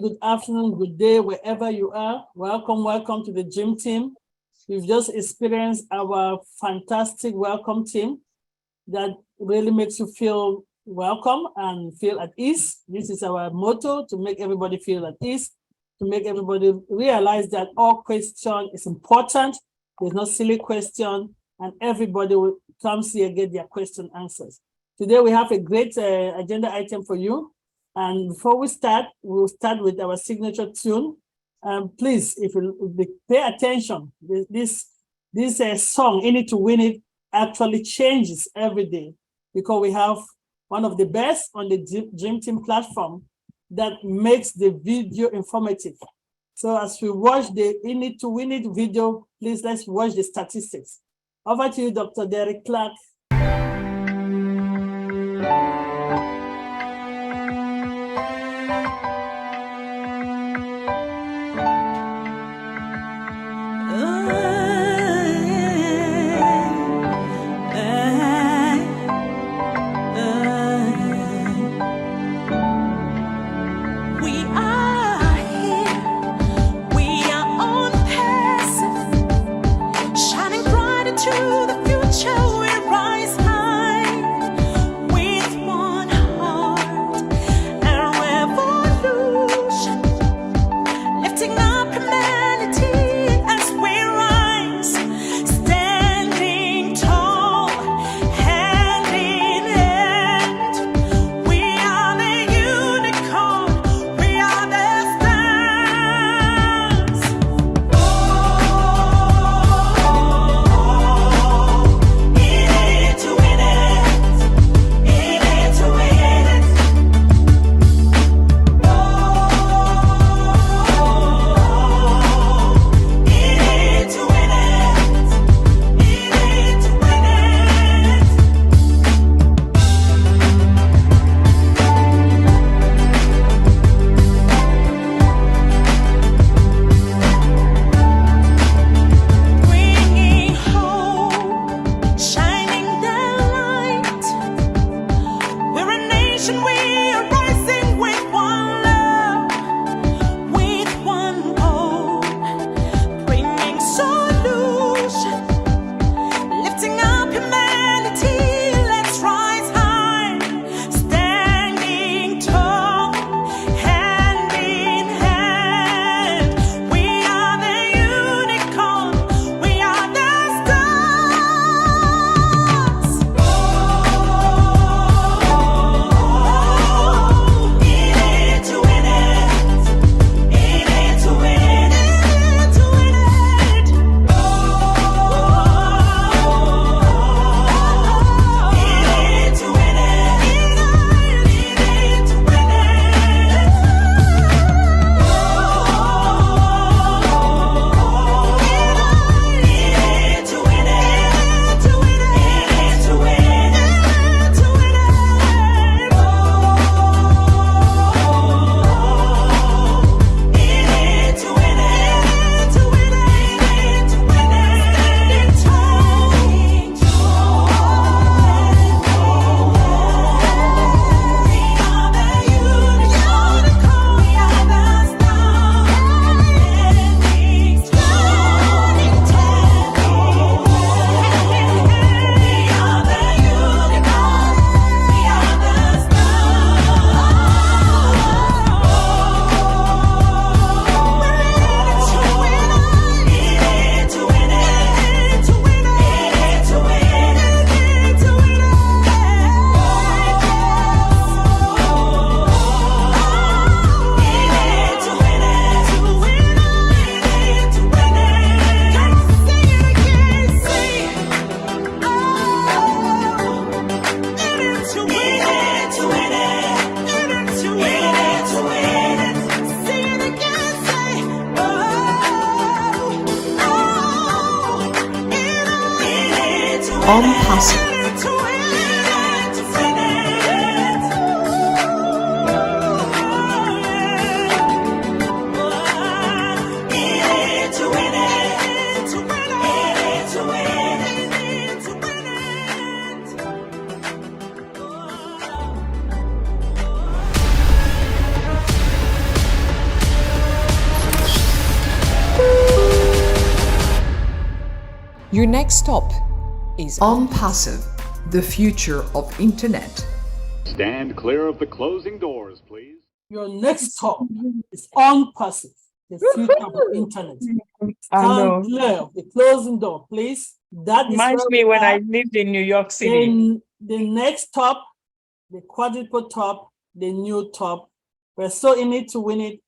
good afternoon, good day, wherever you are. Welcome to the gym team. We've just experienced our fantastic welcome team that really makes you feel welcome and feel at ease. This is our motto, to make everybody feel at ease, to make everybody realize that all question is important. There's no silly question, and everybody will comes here get their question answers. Today we have a great agenda item for you. And before we start, we'll start with our signature tune. Please, if you pay attention, this song, In It to Win It, actually changes every day, because we have one of the best on the Gym Team platform that makes the video informative. So as we watch the In It to Win It video, please let's watch the statistics. Over to you, Dr. Derek Clark. ONPASSIVE. Your next stop is ONPASSIVE, the future of internet. Stand clear of the closing doors, please. Your next stop is ONPASSIVE, the future of the internet. Stand clear of the closing door, please. That reminds me when I lived in New York City. The next top, the quadruple top, the new top. We're so in it to win it.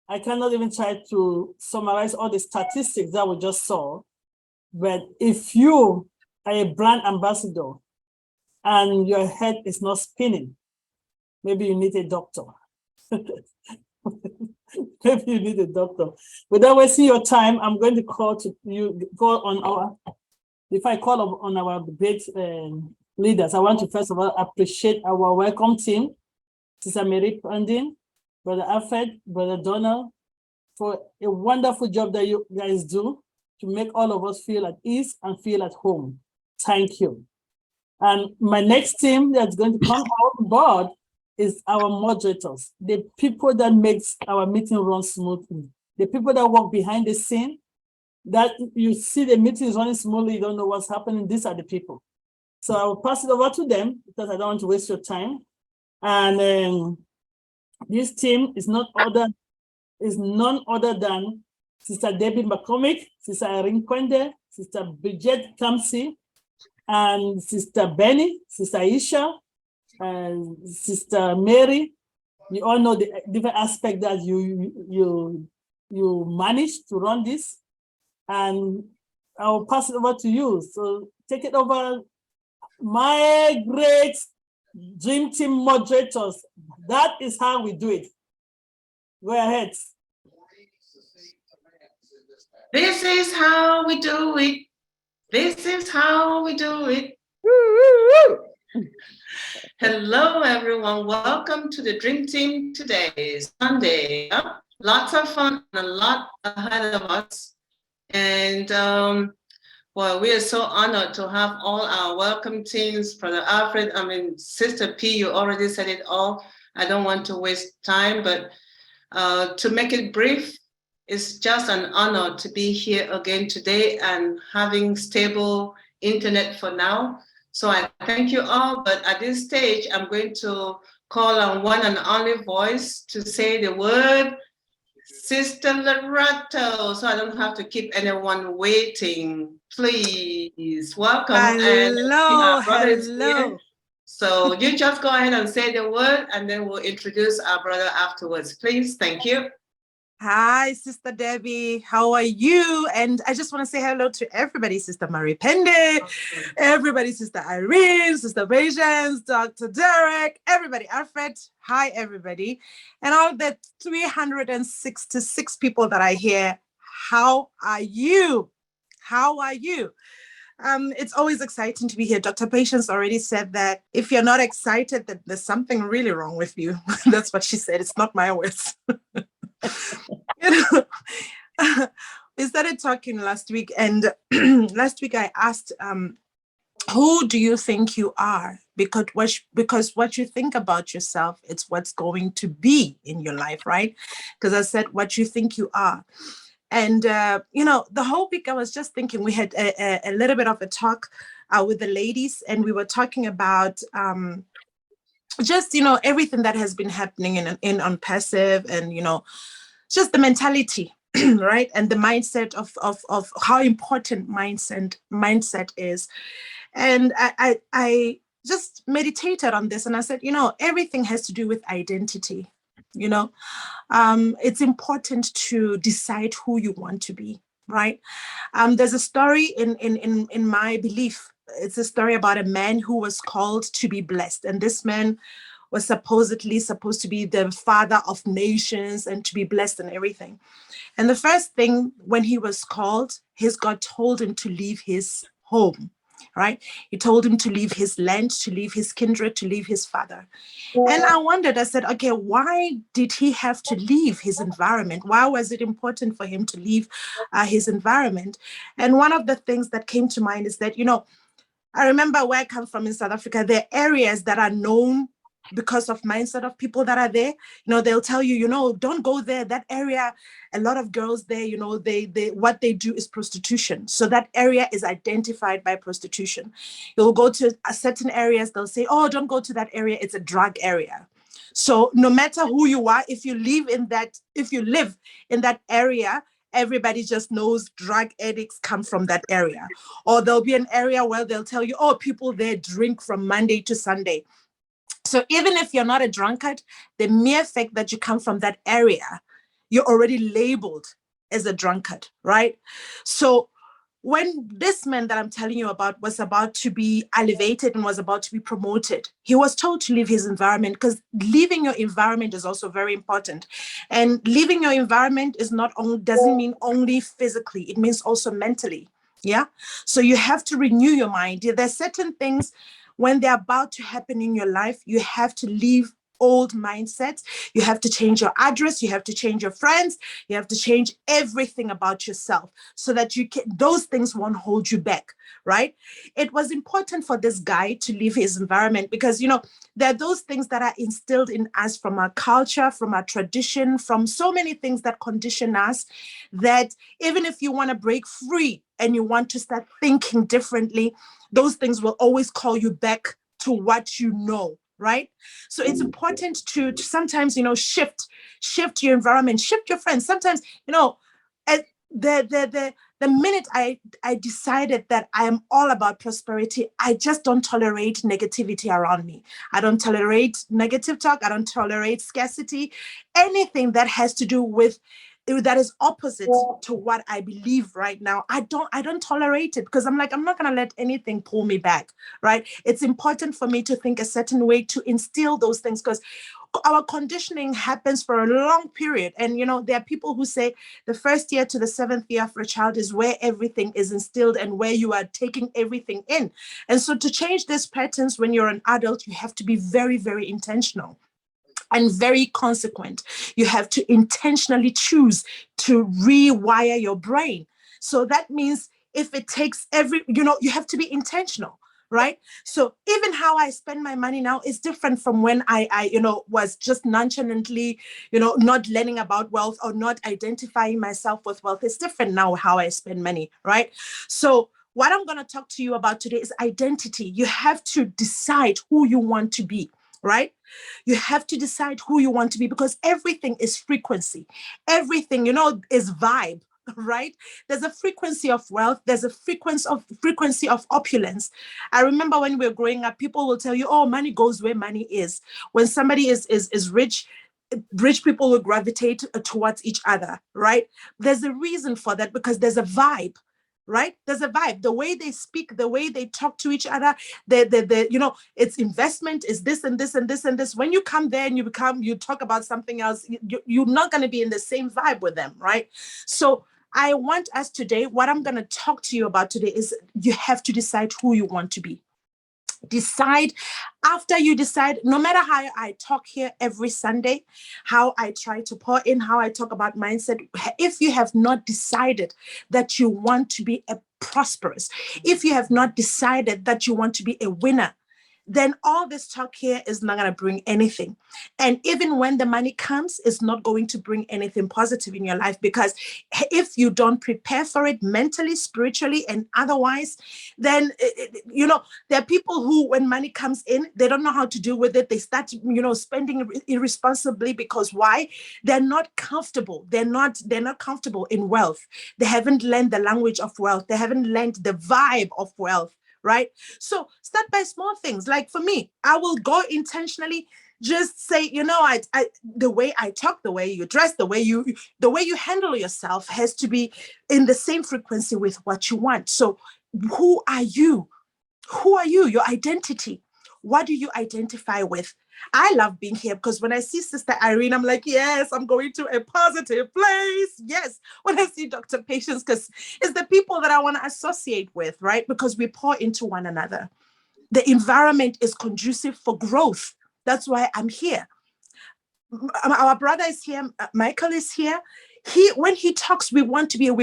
I cannot even try to summarize all the statistics that we just saw. But if you are a brand ambassador and your head is not spinning, maybe you need a doctor. Maybe you need a doctor. Without wasting your time, I'm going to call on our, before I call on our great leaders, I want to first of all appreciate our welcome team, Sister Mary Pandin, Brother Alfred, Brother Donald, for a wonderful job that you guys do to make all of us feel at ease and feel at home. Thank you. And my next team that's going to come on board is our moderators, the people that makes our meeting run smoothly, the people that work behind the scene, that you see the meeting is running smoothly, you don't know what's happening. These are the people. So I will pass it over to them because I don't want to waste your time. And this team is none other than Sister Debbie McCormick, Sister Irene Kwende, Sister Bridget Kamsi, and Sister Benny, Sister Aisha, and Sister Mary. You all know the different aspects that you manage to run this. And I'll pass it over to you. So take it over, my great Dream Team moderators. That is how we do it. Go ahead. This is how we do it. This is how we do it. Hello, everyone. Welcome to the Dream Team today, Sunday. Lots of fun and a lot ahead of us. And well, we are so honored to have all our welcome teams, Brother Alfred. Sister P, you already said it all. I don't want to waste time, but to make it brief, it's just an honor to be here again today and having stable internet for now. So I thank you all, but at this stage, I'm going to call on one and only voice to say the word, Sister Lerato, so I don't have to keep anyone waiting. Please, welcome. Hello, hello. So you just go ahead and say the word, and then we'll introduce our brother afterwards. Please, thank you. Hi, Sister Debbie. How are you? And I just want to say hello to everybody, Sister Marie Pende, everybody, Sister Irene, Sister Patience, Dr. Derek, everybody, Alfred. Hi, everybody. And all the 366 people that I hear. How are you? How are you? It's always exciting to be here. Dr. Patience already said that if you're not excited, that there's something really wrong with you. That's what she said. It's not my words. We started talking last week, and last week I asked, who do you think you are? Because what you think about yourself, it's what's going to be in your life, right? Because I said what you think you are. And, the whole week I was just thinking, we had a little bit of a talk with the ladies, and we were talking about just, everything that has been happening in ONPASSIVE, and, just the mentality, right? And the mindset of how important mindset is. And I just meditated on this, and I said, everything has to do with identity. It's important to decide who you want to be, right? There's a story in my belief. It's a story about a man who was called to be blessed, and this man was supposedly supposed to be the father of nations and to be blessed and everything. And the first thing when he was called, his God told him to leave his home, right? He told him to leave his land, to leave his kindred, to leave his father. And I wondered, I said, okay, why did he have to leave his environment? Why was it important for him to leave his environment? And one of the things that came to mind is that, I remember where I come from in South Africa, there are areas that are known because of mindset of people that are there. They'll tell you, don't go there, that area. A lot of girls there, they what they do is prostitution. So that area is identified by prostitution. You'll go to certain areas, they'll say, oh, don't go to that area, it's a drug area. So no matter who you are, if you live in that area, everybody just knows drug addicts come from that area. Or there'll be an area where they'll tell you, oh, people there drink from Monday to Sunday. So even if you're not a drunkard, the mere fact that you come from that area, you're already labeled as a drunkard, right? So when this man that I'm telling you about was about to be elevated and was about to be promoted, he was told to leave his environment, because leaving your environment is also very important. And leaving your environment doesn't mean only physically, it means also mentally. Yeah. So you have to renew your mind. There's certain things when they're about to happen in your life, you have to leave old mindsets. You have to change your address. You have to change your friends. You have to change everything about yourself so that those things won't hold you back, right? It was important for this guy to leave his environment because, there are those things that are instilled in us from our culture, from our tradition, from so many things that condition us, that even if you want to break free and you want to start thinking differently, those things will always call you back to what you know. Right? So it's important to sometimes, shift your environment, shift your friends. Sometimes, the minute I decided that I am all about prosperity, I just don't tolerate negativity around me. I don't tolerate negative talk. I don't tolerate scarcity. Anything that has to do with that is opposite to what I believe right now, I don't tolerate it, because I'm not going to let anything pull me back, right? It's important for me to think a certain way, to instill those things, because our conditioning happens for a long period. And, there are people who say the first year to the 7th year for a child is where everything is instilled and where you are taking everything in. And so to change these patterns when you're an adult, you have to be very, very intentional and very consequent. You have to intentionally choose to rewire your brain. So that means if it takes you have to be intentional, right? So even how I spend my money now is different from when I was just nonchalantly, not learning about wealth or not identifying myself with wealth. It's different now how I spend money, right? So what I'm going to talk to you about today is identity. You have to decide who you want to be, right? You have to decide who you want to be, because everything is frequency. Everything, is vibe, right? There's a frequency of wealth. There's a frequency of opulence. I remember when we were growing up, people will tell you, oh, money goes where money is. When somebody is rich people will gravitate towards each other, right? There's a reason for that, because there's a vibe. Right? There's a vibe. The way they speak, the way they talk to each other, it's investment, is this and this and this and this. When you come there and you talk about something else, you're not going to be in the same vibe with them, right? So I want us today, what I'm going to talk to you about today is you have to decide who you want to be. Decide. After you decide, no matter how I talk here every Sunday, how I try to pour in, how I talk about mindset, if you have not decided that you want to be a prosperous, if you have not decided that you want to be a winner, then all this talk here is not going to bring anything. And even when the money comes, it's not going to bring anything positive in your life, because if you don't prepare for it mentally, spiritually, and otherwise, then, there are people who, when money comes in, they don't know how to deal with it. They start, spending irresponsibly, because why? They're not comfortable. They're not comfortable in wealth. They haven't learned the language of wealth. They haven't learned the vibe of wealth. Right? So start by small things. Like for me, I will go intentionally, just say, the way I talk, the way you dress, the way you handle yourself has to be in the same frequency with what you want. So who are you? Who are you? Your identity. What do you identify with? I love being here, because when I see Sister Irene, I'm like, yes, I'm going to a positive place. Yes. When I see Dr. Patience, because it's the people that I want to associate with, right? Because we pour into one another. The environment is conducive for growth. That's why I'm here. Our brother is here. Michael is here. When he talks, we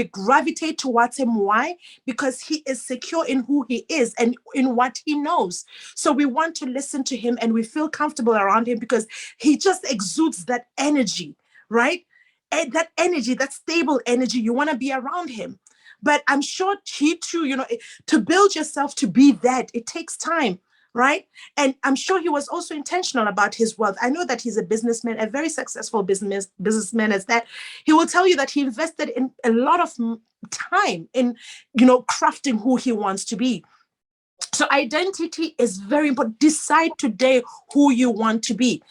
gravitate towards him. Why? Because he is secure in who he is and in what he knows. So we want to listen to him and we feel comfortable around him because he just exudes that energy, right? And that energy, that stable energy, you want to be around him. But I'm sure he too, to build yourself to be that, it takes time, right? And I'm sure he was also intentional about his wealth. I know that he's a businessman, a very successful businessman as that. He will tell you that he invested in a lot of time in, crafting who he wants to be. So identity is very important. Decide today who you want to be.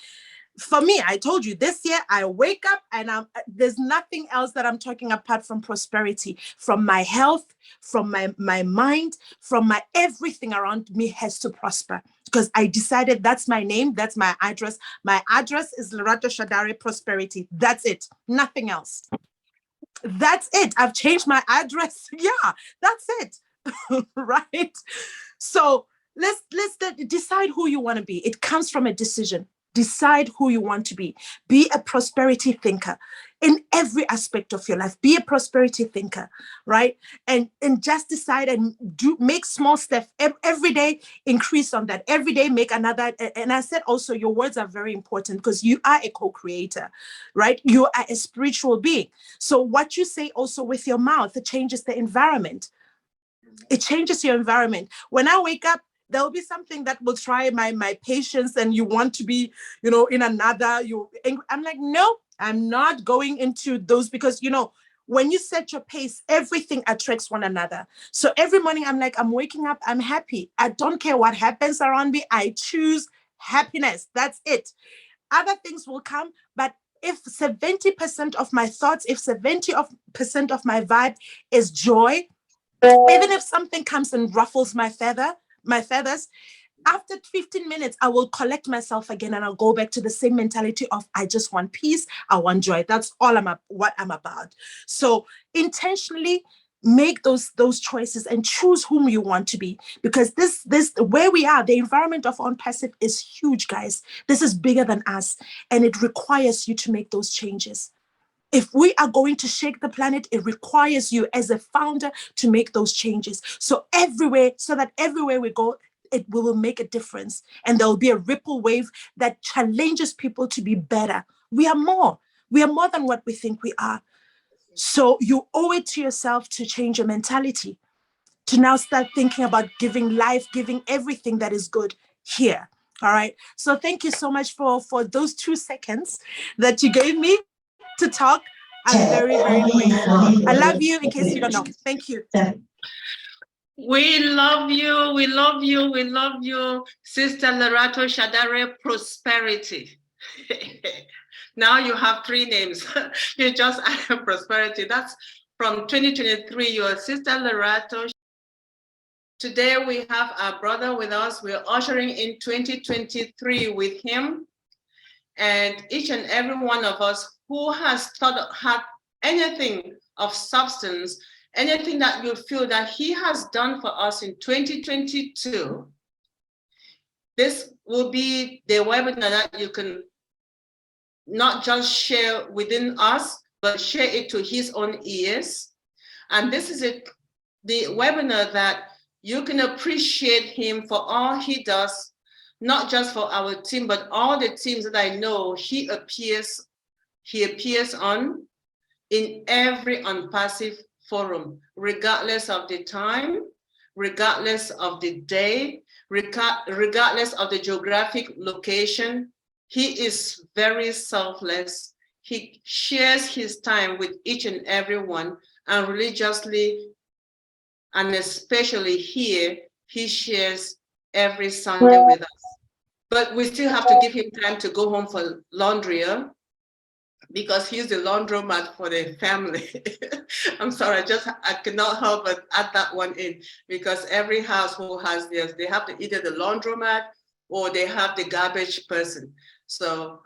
For me, I told you this year, I wake up and there's nothing else that I'm talking apart from prosperity, from my health, from my mind, from my everything around me has to prosper because I decided that's my name. That's my address. My address is Lerato Shadare Prosperity. That's it. Nothing else. That's it. I've changed my address. Yeah, that's it. Right. So let's decide who you want to be. It comes from a decision. Decide who you want to be. Be a prosperity thinker in every aspect of your life. Be a prosperity thinker, right? And just decide and make small steps every day. Increase on that every day. Make another. And I said also, your words are very important because you are a co-creator, right? You are a spiritual being. So what you say also with your mouth, it changes the environment. It changes your environment. When I wake up, there'll be something that will try my patience and you want to be, in another, I'm like, no, I'm not going into those because, when you set your pace, everything attracts one another. So every morning I'm like, I'm waking up, I'm happy. I don't care what happens around me. I choose happiness. That's it. Other things will come, but if 70% of my thoughts, if 70% of my vibe is joy, even if something comes and ruffles my feathers, after 15 minutes, I will collect myself again and I'll go back to the same mentality of I just want peace, I want joy. That's all what I'm about. So intentionally make those choices and choose whom you want to be, because this where we are, the environment of ONPASSIVE is huge, guys. This is bigger than us, and it requires you to make those changes. If we are going to shake the planet, it requires you as a founder to make those changes. So that everywhere we go, we will make a difference. And there will be a ripple wave that challenges people to be better. We are more than what we think we are. So you owe it to yourself to change your mentality, to now start thinking about giving life, giving everything that is good here. All right. So thank you so much for those 2 seconds that you gave me to talk. I'm very, very grateful. I love you in case you don't know. Thank you. We love you. We love you. We love you, Sister Lerato Shadare Prosperity. Now you have 3 names. You just added Prosperity. That's from 2023. You're Sister Lerato. Today we have our brother with us. We're ushering in 2023 with him. And each and every one of us who has had anything of substance, anything that you feel that he has done for us in 2022, this will be the webinar that you can not just share within us, but share it to his own ears. And this is the webinar that you can appreciate him for all he does, not just for our team, but all the teams that I know he appears on in every ONPASSIVE forum, regardless of the time, regardless of the day, regardless of the geographic location. He is very selfless. He shares his time with each and every one, and religiously, and especially here, he shares every Sunday with us. But we still have to give him time to go home for laundry, because he's the laundromat for the family. I'm sorry, I cannot help but add that one in, because every household has theirs. They have either the laundromat or they have the garbage person. So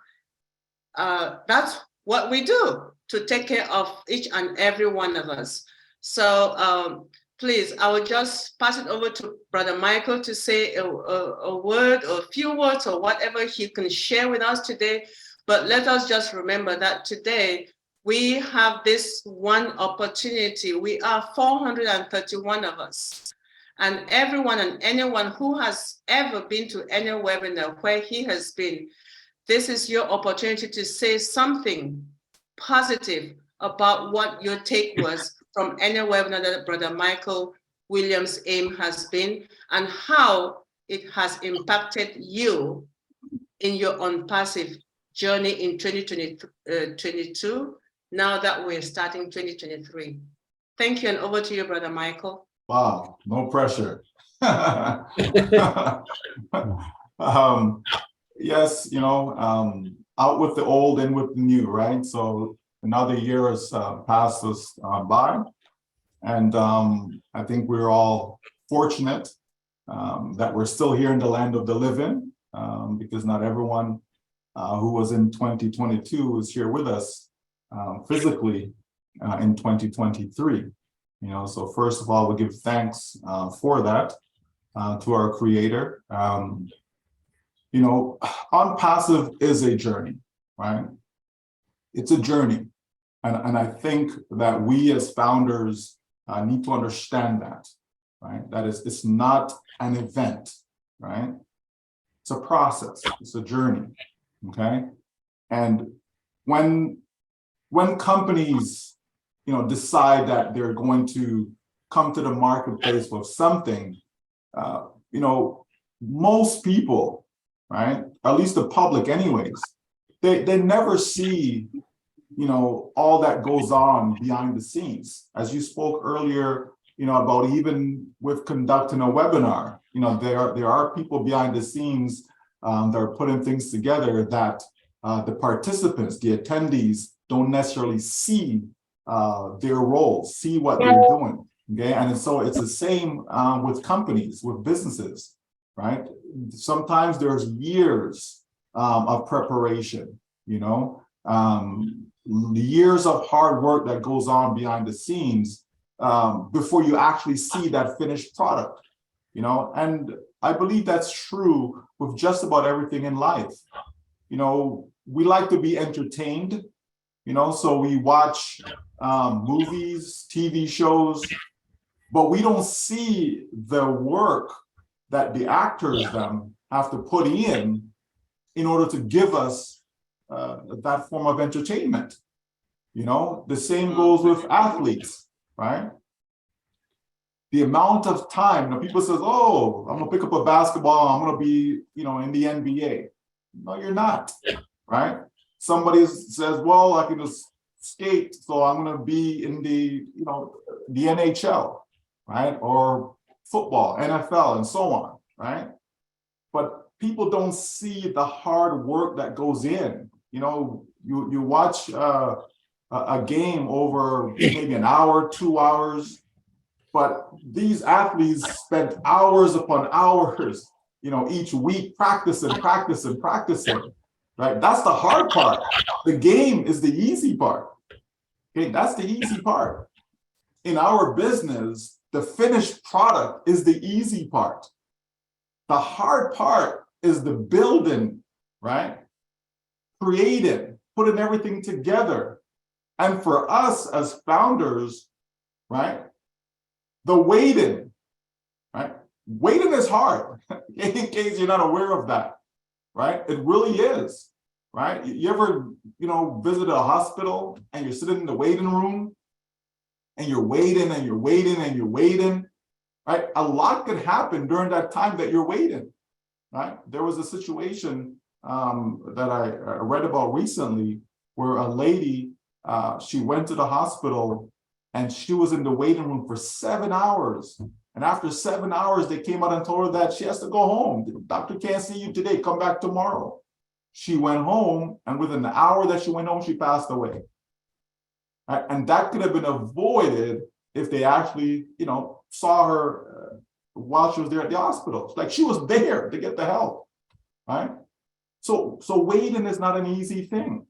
that's what we do to take care of each and every one of us. So please, I will just pass it over to Brother Michael to say a word or a few words or whatever he can share with us today. But let us just remember that today we have this one opportunity. We are 431 of us. And everyone and anyone who has ever been to any webinar where he has been, this is your opportunity to say something positive about what your take was from any webinar that Brother Michael Williams' aim has been and how it has impacted you in your ONPASSIVE journey in 2022, now that we're starting 2023. Thank you, and over to you, Brother Michael. Wow, no pressure. Yes, out with the old, in with the new, right? So another year has passed us by. And I think we're all fortunate that we're still here in the land of the living, because not everyone who was in 2022 is here with us physically in 2023. So first of all, we give thanks for that to our Creator. ONPASSIVE is a journey, right? It's a journey. And I think that we as founders need to understand that, right? That is, it's not an event, right? It's a process, it's a journey, okay? And when companies, decide that they're going to come to the marketplace with something, most people, right, at least the public anyways, they never see, all that goes on behind the scenes. As you spoke earlier, about even with conducting a webinar, there are people behind the scenes that are putting things together that the participants, the attendees, don't necessarily see their roles, see what they're doing, okay? And so it's the same with companies, with businesses, right? Sometimes there's years of preparation, years of hard work that goes on behind the scenes before you actually see that finished product, and I believe that's true with just about everything in life. We like to be entertained, so we watch movies, TV shows, but we don't see the work that the actors them have to put in order to give us that form of entertainment. The same goes with athletes, right? The amount of time, people says, oh, I'm gonna pick up a basketball, I'm gonna be, in the NBA. No, you're not, right? Somebody says, well, I can just skate, so I'm gonna be in the, the NHL, right? Or football, NFL, and so on, right? But people don't see the hard work that goes in. You watch a game over maybe an hour, 2 hours, but these athletes spent hours upon hours, each week practicing, right? That's the hard part. The game is the easy part. Okay, that's the easy part. In our business, the finished product is the easy part. The hard part is the building, right? Creating, putting everything together. And for us as founders, right? The waiting, right? Waiting is hard, in case you're not aware of that, right? It really is, right? You ever, visit a hospital and you're sitting in the waiting room and you're waiting and you're waiting and you're waiting, right? A lot could happen during that time that you're waiting, right? There was a situation that I read about recently where a lady, she went to the hospital and she was in the waiting room for 7 hours. And after 7 hours, they came out and told her that she has to go home. The doctor can't see you today, come back tomorrow. She went home, and within the hour that she went home, she passed away. Right? And that could have been avoided if they actually, saw her while she was there at the hospital. Like, she was there to get the help, right? So waiting is not an easy thing.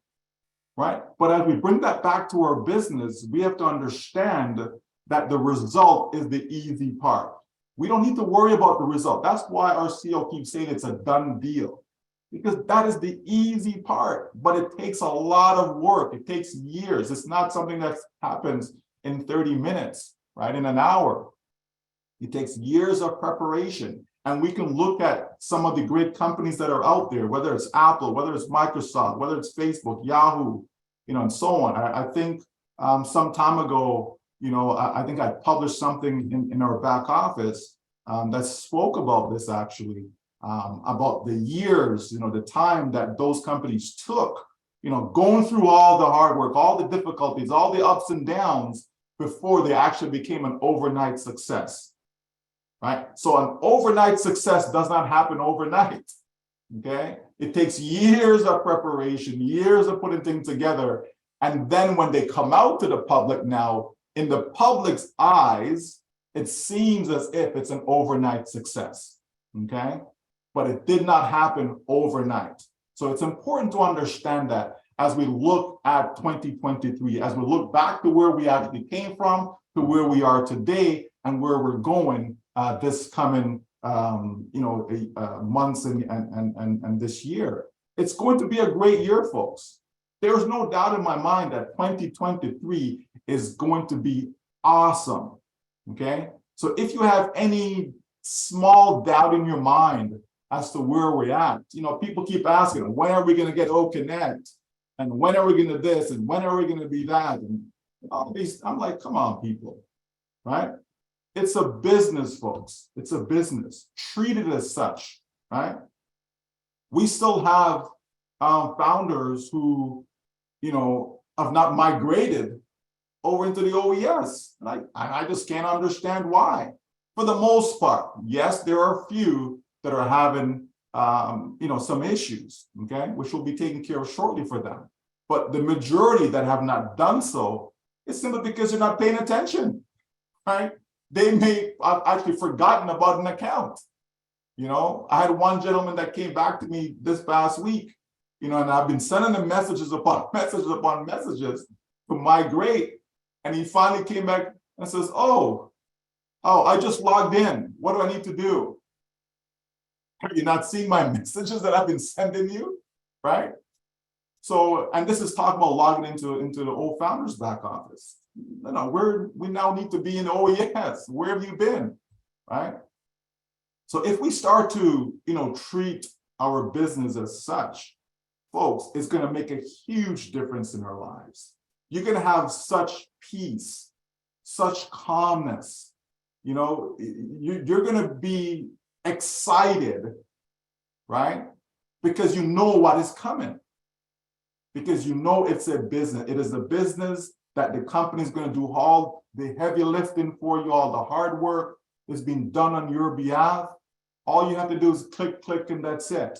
Right? But as we bring that back to our business, we have to understand that the result is the easy part. We don't need to worry about the result. That's why our CEO keeps saying it's a done deal. because that is the easy part, but it takes a lot of work. It takes years. It's not something that happens in 30 minutes, right? In an hour. It takes years of preparation. And we can look at some of the great companies that are out there, whether it's Apple, whether it's Microsoft, whether it's Facebook, Yahoo, and so on. I think some time ago, I think I published something in our back office that spoke about this actually, about the years, the time that those companies took, going through all the hard work, all the difficulties, all the ups and downs before they actually became an overnight success. Right? So an overnight success does not happen overnight, okay? It takes years of preparation, years of putting things together. And then when they come out to the public now, in the public's eyes, it seems as if it's an overnight success, okay? But it did not happen overnight. So it's important to understand that as we look at 2023, as we look back to where we actually came from, to where we are today, and where we're going this coming, months and this year. It's going to be a great year, folks. There's no doubt in my mind that 2023 is going to be awesome, okay? So if you have any small doubt in your mind as to where we're at, people keep asking, when are we going to get OConnect? And when are we going to this? And when are we going to be that? And all these, I'm like, come on, people, right? It's a business, folks. It's a business. Treat it as such, right? We still have founders who, have not migrated over into the OES. Like, I just can't understand why. For the most part, yes, there are a few that are having, some issues, okay, which will be taken care of shortly for them. But the majority that have not done so, it's simply because they're not paying attention, right? They may have actually forgotten about an account. I had one gentleman that came back to me this past week, and I've been sending him messages upon messages to migrate. And he finally came back and says, oh, I just logged in. What do I need to do? Have you not seen my messages that I've been sending you, right? So, and this is talking about logging into the old founders back office. We now need to be in OES. Where have you been, right? So if we start to, treat our business as such, folks, it's going to make a huge difference in our lives. You're going to have such peace, such calmness. You're going to be excited, right? Because you know what is coming. Because it's a business. It is a business that the company is going to do all the heavy lifting for you, all the hard work is being done on your behalf. All you have to do is click, and that's it,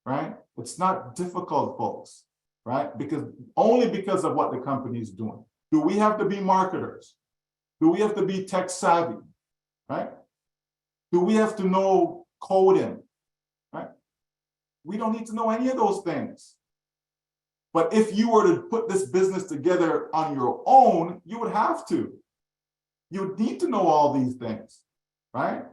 right? It's not difficult, folks, right? Because of what the company is doing. Do we have to be marketers? Do we have to be tech savvy, right? Do we have to know coding, right? We don't need to know any of those things. But if you were to put this business together on your own, you would have to. You would need to know all these things, right?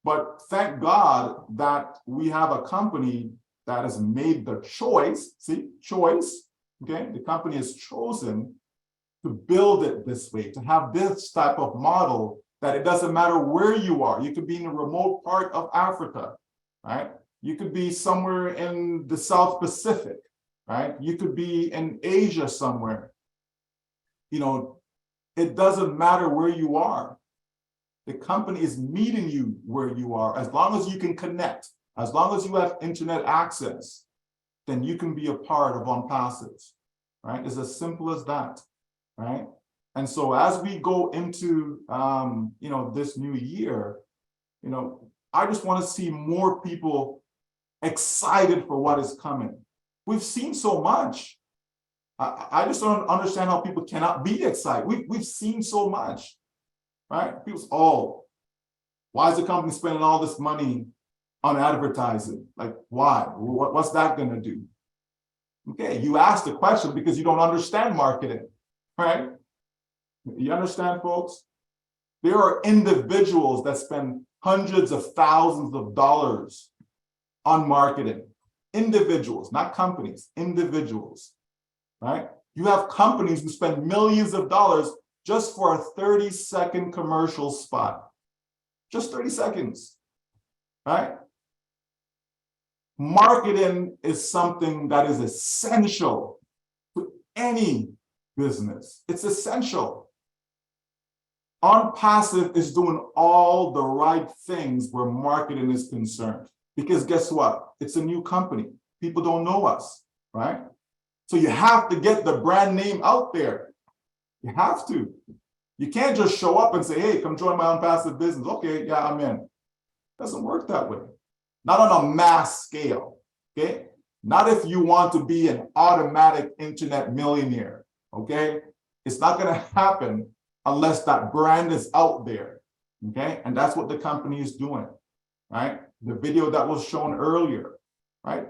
But thank God that we have a company that has made the choice, okay? The company has chosen to build it this way, to have this type of model that it doesn't matter where you are. You could be in a remote part of Africa, right? You could be somewhere in the South Pacific, right? You could be in Asia somewhere. It doesn't matter where you are. The company is meeting you where you are. As long as you can connect, as long as you have internet access, then you can be a part of ONPASSIVE, right? It's as simple as that, right? And so as we go into, this new year, I just want to see more people excited for what is coming. We've seen so much. I just don't understand how people cannot be excited. We've seen so much, right? People, why is the company spending all this money on advertising? Like, why? What's that going to do? Okay, you asked the question because you don't understand marketing, right? You understand, folks? There are individuals that spend hundreds of thousands of dollars on marketing. individuals, not companies, individuals, right? You have companies who spend millions of dollars just for a 30-second commercial spot. Just 30 seconds, right? Marketing is something that is essential to any business. It's essential. ONPASSIVE is doing all the right things where marketing is concerned. Because guess what? It's a new company. People don't know us, right? So you have to get the brand name out there. You have to. You can't just show up and say, hey, come join my ONPASSIVE business. Okay, yeah, I'm in. Doesn't work that way. Not on a mass scale, okay? Not if you want to be an automatic internet millionaire, okay? It's not gonna happen unless that brand is out there, okay? And that's what the company is doing, right? The video that was shown earlier, right?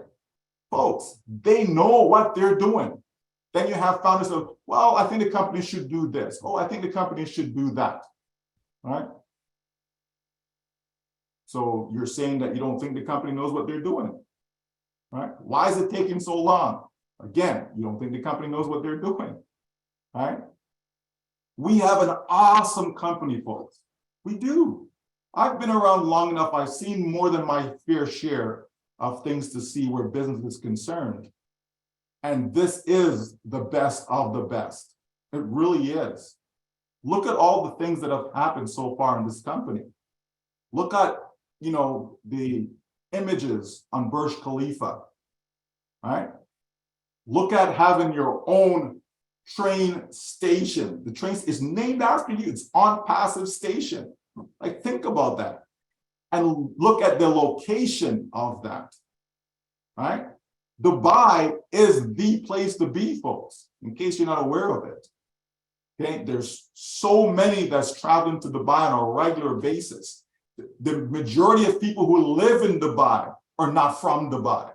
Folks, they know what they're doing. Then you have founders of, well, I think the company should do this. Oh, I think the company should do that, right? So you're saying that you don't think the company knows what they're doing, right? Why is it taking so long? Again, you don't think the company knows what they're doing, right? We have an awesome company, folks. We do. I've been around long enough. I've seen more than my fair share of things to see where business is concerned. And this is the best of the best. It really is. Look at all the things that have happened so far in this company. Look at, you know, the images on Burj Khalifa, right? Look at having your own train station. The train is named after you. It's ONPASSIVE station. Like, think about that. And look at the location of that, right? Dubai is the place to be, folks, in case you're not aware of it. Okay, there's so many that's traveling to Dubai on a regular basis. The majority of people who live in Dubai are not from Dubai.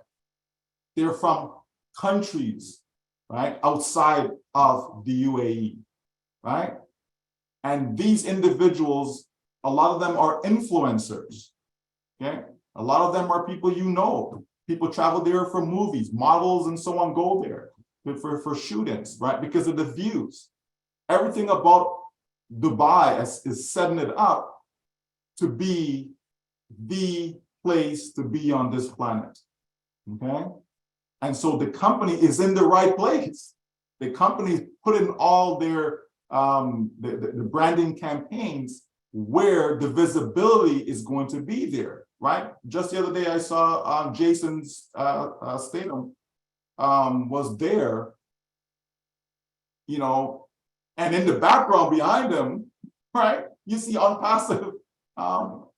They're from countries, right, outside of the UAE, right? And these individuals, a lot of them are influencers, okay? A lot of them are people you know. People travel there for movies, models and so on go there for shootings, right? Because of the views. Everything about Dubai is setting it up to be the place to be on this planet, okay? And so the company is in the right place. The company put in all their the branding campaigns where the visibility is going to be there, right? Just the other day I saw Jason's Statham was there, you know, and in the background behind him, right, you see ONPASSIVE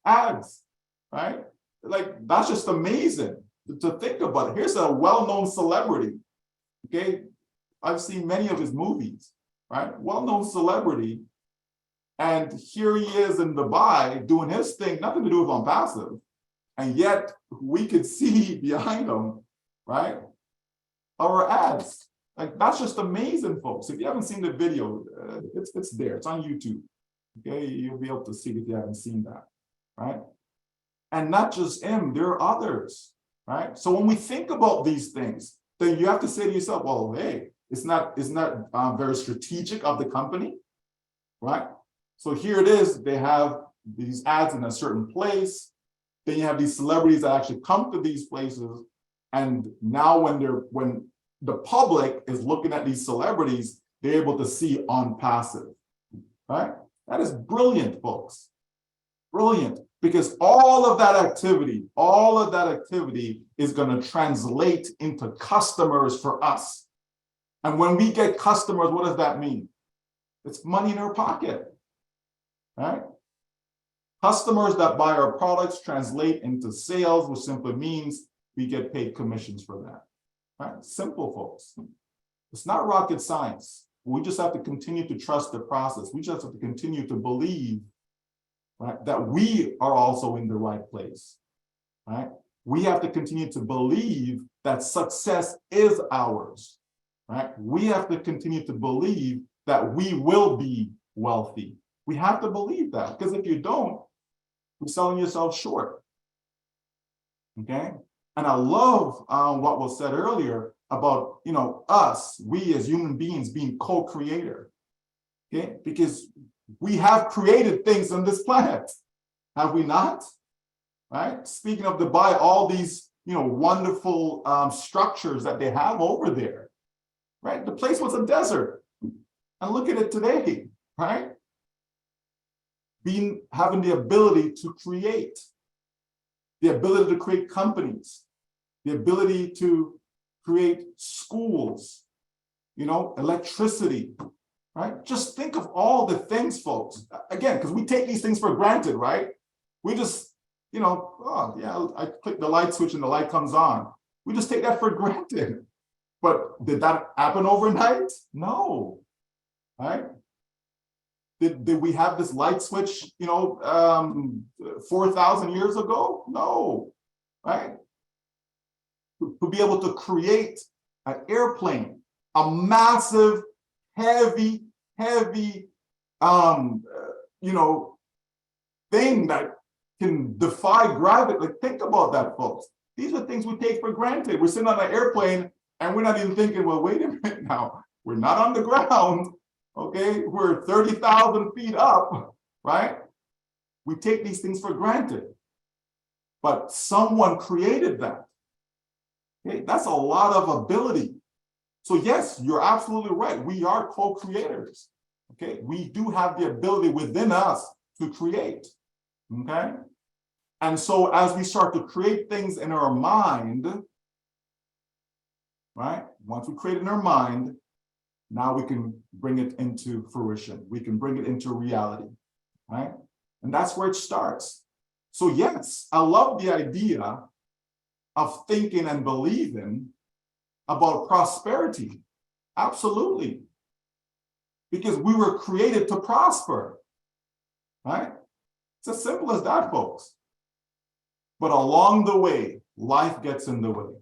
ads, right? Like, that's just amazing to think about. Here's a well-known celebrity, okay? I've seen many of his movies, right? Well-known celebrity, and here he is in Dubai doing his thing, nothing to do with ONPASSIVE, and yet we could see behind him, right, our ads. Like, that's just amazing, folks. If you haven't seen the video, it's there. It's on YouTube. Okay, you'll be able to see it if you haven't seen that, right? And not just him, there are others, right? So when we think about these things, then you have to say to yourself, well, hey, it's not very strategic of the company, right? So here it is, they have these ads in a certain place. Then you have these celebrities that actually come to these places. And now when the public is looking at these celebrities, they're able to see ONPASSIVE, right? That is brilliant, folks. Brilliant. Because all of that activity is going to translate into customers for us. And when we get customers, what does that mean? It's money in our pocket, right? Customers that buy our products translate into sales, which simply means we get paid commissions for that, right? Simple, folks. It's not rocket science. We just have to continue to trust the process. We just have to continue to believe, right, that we are also in the right place, right? We have to continue to believe that success is ours, right? We have to continue to believe that we will be wealthy. We have to believe that, because if you don't, you're selling yourself short, okay? And I love what was said earlier about, us, we as human beings being co-creator, okay? Because we have created things on this planet, have we not? Right? Speaking of Dubai, all these, wonderful structures that they have over there, right? The place was a desert. And look at it today, right? Having the ability to create, the ability to create companies, the ability to create schools, electricity, right? Just think of all the things, folks. Again, because we take these things for granted, right? We just, oh yeah, I click the light switch and the light comes on. We just take that for granted. But did that happen overnight? No, right? Did we have this light switch, 4,000 years ago? No, right? To be able to create an airplane, a massive, heavy, thing that can defy gravity. Like, think about that, folks. These are things we take for granted. We're sitting on an airplane and we're not even thinking, well, wait a minute now. We're not on the ground, okay? We're 30,000 feet up, right? We take these things for granted. But someone created that. Okay? That's a lot of ability. So yes, you're absolutely right. We are co-creators, okay? We do have the ability within us to create, okay? And so as we start to create things in our mind, right? Once we create it in our mind, now we can bring it into fruition. We can bring it into reality, right? And that's where it starts. So yes, I love the idea of thinking and believing about prosperity. Absolutely. Because we were created to prosper, right? It's as simple as that, folks. But along the way, life gets in the way,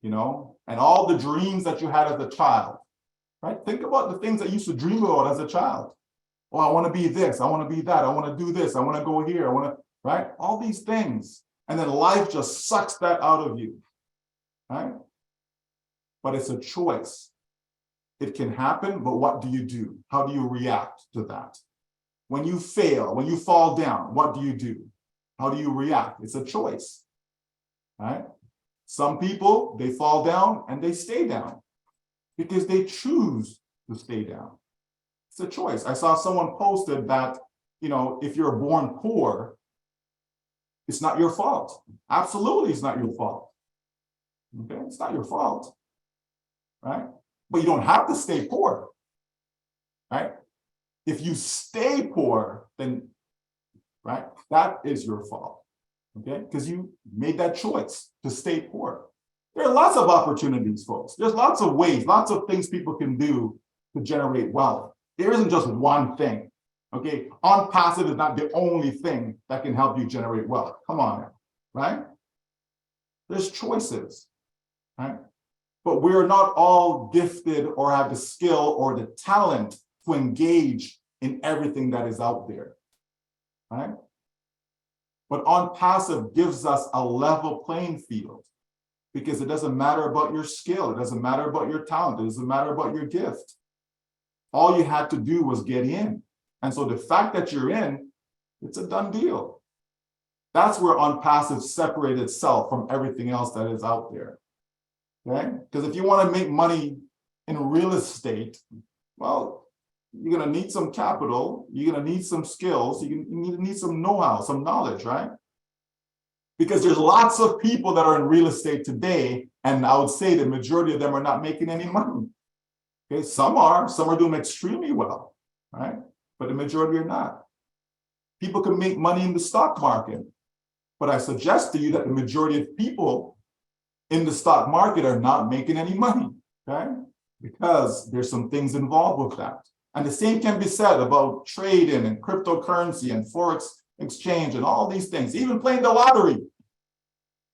and all the dreams that you had as a child, right? Think about the things that you used to dream about as a child. Oh, I want to be this, I want to be that, I want to do this, I want to go here, right? All these things. And then life just sucks that out of you, right? But it's a choice. It can happen, but what do you do? How do you react to that? When you fail, when you fall down, what do you do? How do you react? It's a choice, right? Some people, they fall down and they stay down because they choose to stay down. It's a choice. I saw someone posted that, if you're born poor, it's not your fault. Absolutely, it's not your fault. Okay, it's not your fault, right? But you don't have to stay poor, right? If you stay poor, then, right, that is your fault, okay? Because you made that choice to stay poor. There are lots of opportunities, folks. There's lots of ways, lots of things people can do to generate wealth. There isn't just one thing, okay? ONPASSIVE is not the only thing that can help you generate wealth. Come on now, right? There's choices, right? But we're not all gifted or have the skill or the talent to engage in everything that is out there, right? But ONPASSIVE gives us a level playing field because it doesn't matter about your skill. It doesn't matter about your talent. It doesn't matter about your gift. All you had to do was get in. And so the fact that you're in, it's a done deal. That's where ONPASSIVE separates itself from everything else that is out there. Okay? Because if you want to make money in real estate, well, you're going to need some capital, you're going to need some skills, you need some know-how, some knowledge, right? Because there's lots of people that are in real estate today, and I would say the majority of them are not making any money. Okay, some are doing extremely well, right? But the majority are not. People can make money in the stock market, but I suggest to you that the majority of people in the stock market are not making any money, okay? Because there's some things involved with that. And the same can be said about trading and cryptocurrency and Forex exchange and all these things, even playing the lottery,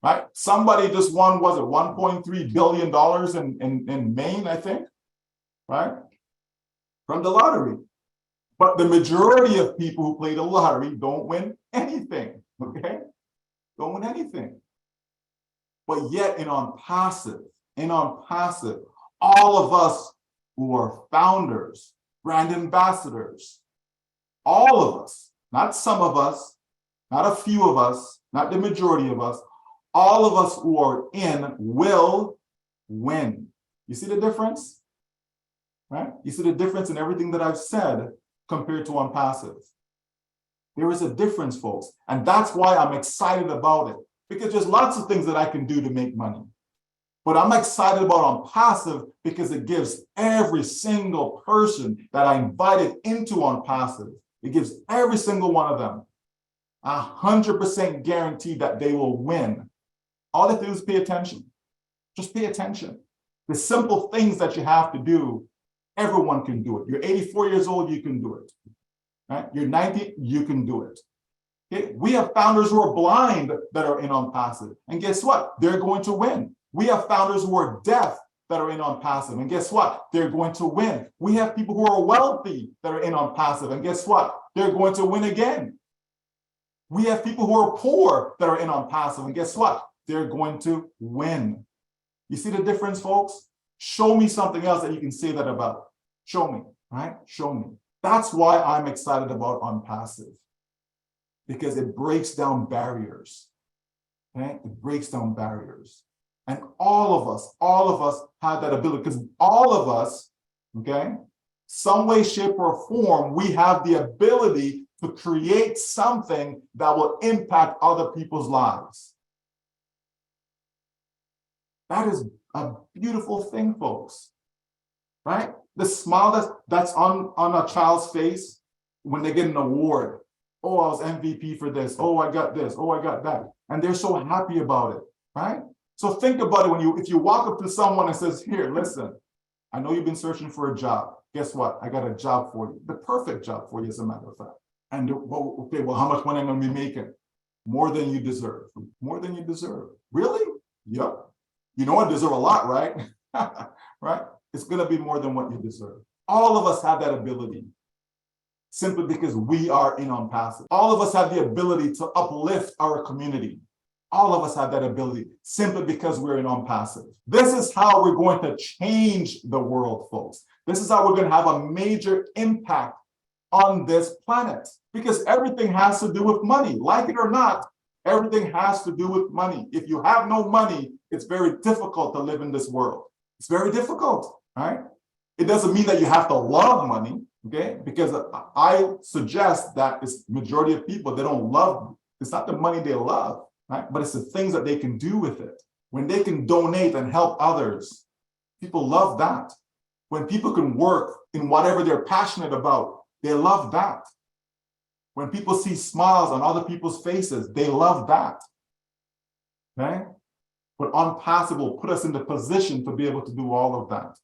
right? Somebody just won, was it $1.3 billion in Maine, I think, right? From the lottery. But the majority of people who play the lottery don't win anything, okay? Don't win anything. But yet in ONPASSIVE, all of us who are founders, brand ambassadors, all of us, not some of us, not a few of us, not the majority of us, all of us who are in will win. You see the difference? Right? You see the difference in everything that I've said compared to ONPASSIVE. There is a difference, folks. And that's why I'm excited about it. Because there's lots of things that I can do to make money. But I'm excited about ONPASSIVE because it gives every single person that I invited into ONPASSIVE, it gives every single one of them 100% guarantee that they will win. All they have to do is pay attention. Just pay attention. The simple things that you have to do, everyone can do it. You're 84 years old, you can do it. Right? You're 90, you can do it. Okay? We have founders who are blind that are in ONPASSIVE. And guess what? They're going to win. We have founders who are deaf that are in ONPASSIVE. And guess what? They're going to win. We have people who are wealthy that are in ONPASSIVE. And guess what? They're going to win again. We have people who are poor that are in ONPASSIVE. And guess what? They're going to win. You see the difference, folks? Show me something else that you can say that about. Show me, right? Show me. That's why I'm excited about ONPASSIVE, because it breaks down barriers. Okay? It breaks down barriers. And all of us have that ability, because all of us, okay, some way, shape, or form, we have the ability to create something that will impact other people's lives. That is a beautiful thing, folks, right? The smile that's on a child's face when they get an award. Oh, I was MVP for this. Oh, I got this. Oh, I got that. And they're so happy about it, right? So think about it if you walk up to someone and says, here, listen, I know you've been searching for a job. Guess what? I got a job for you. The perfect job for you, as a matter of fact. And okay, well, how much money am I going to be making? More than you deserve. More than you deserve. Really? Yep. You know I deserve a lot, right? Right? It's going to be more than what you deserve. All of us have that ability, simply because we are in ONPASSIVE. All of us have the ability to uplift our community. All of us have that ability, simply because we're in ONPASSIVE. This is how we're going to change the world, folks. This is how we're going to have a major impact on this planet, because everything has to do with money. Like it or not, everything has to do with money. If you have no money, it's very difficult to live in this world. It's very difficult, right? It doesn't mean that you have to love money, okay? Because I suggest that it's majority of people, they don't love, it's not the money they love, right? But it's the things that they can do with it. When they can donate and help others, people love that. When people can work in whatever they're passionate about, they love that. When people see smiles on other people's faces, they love that. Okay? But ONPASSIVE will put us in the position to be able to do all of that.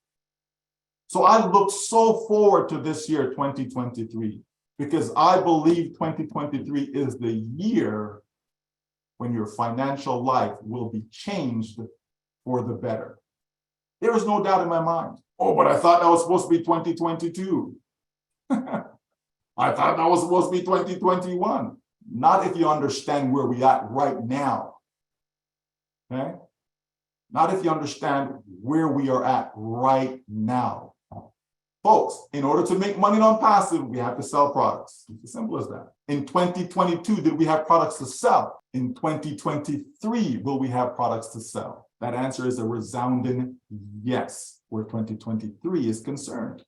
So I look so forward to this year, 2023, because I believe 2023 is the year when your financial life will be changed for the better. There is no doubt in my mind. Oh, but I thought that was supposed to be 2022. I thought that was supposed to be 2021. Not if you understand where we are right now. Okay? Not if you understand where we are at right now. Folks, in order to make money on passive, we have to sell products. It's as simple as that. In 2022, did we have products to sell? In 2023, will we have products to sell? That answer is a resounding yes, where 2023 is concerned.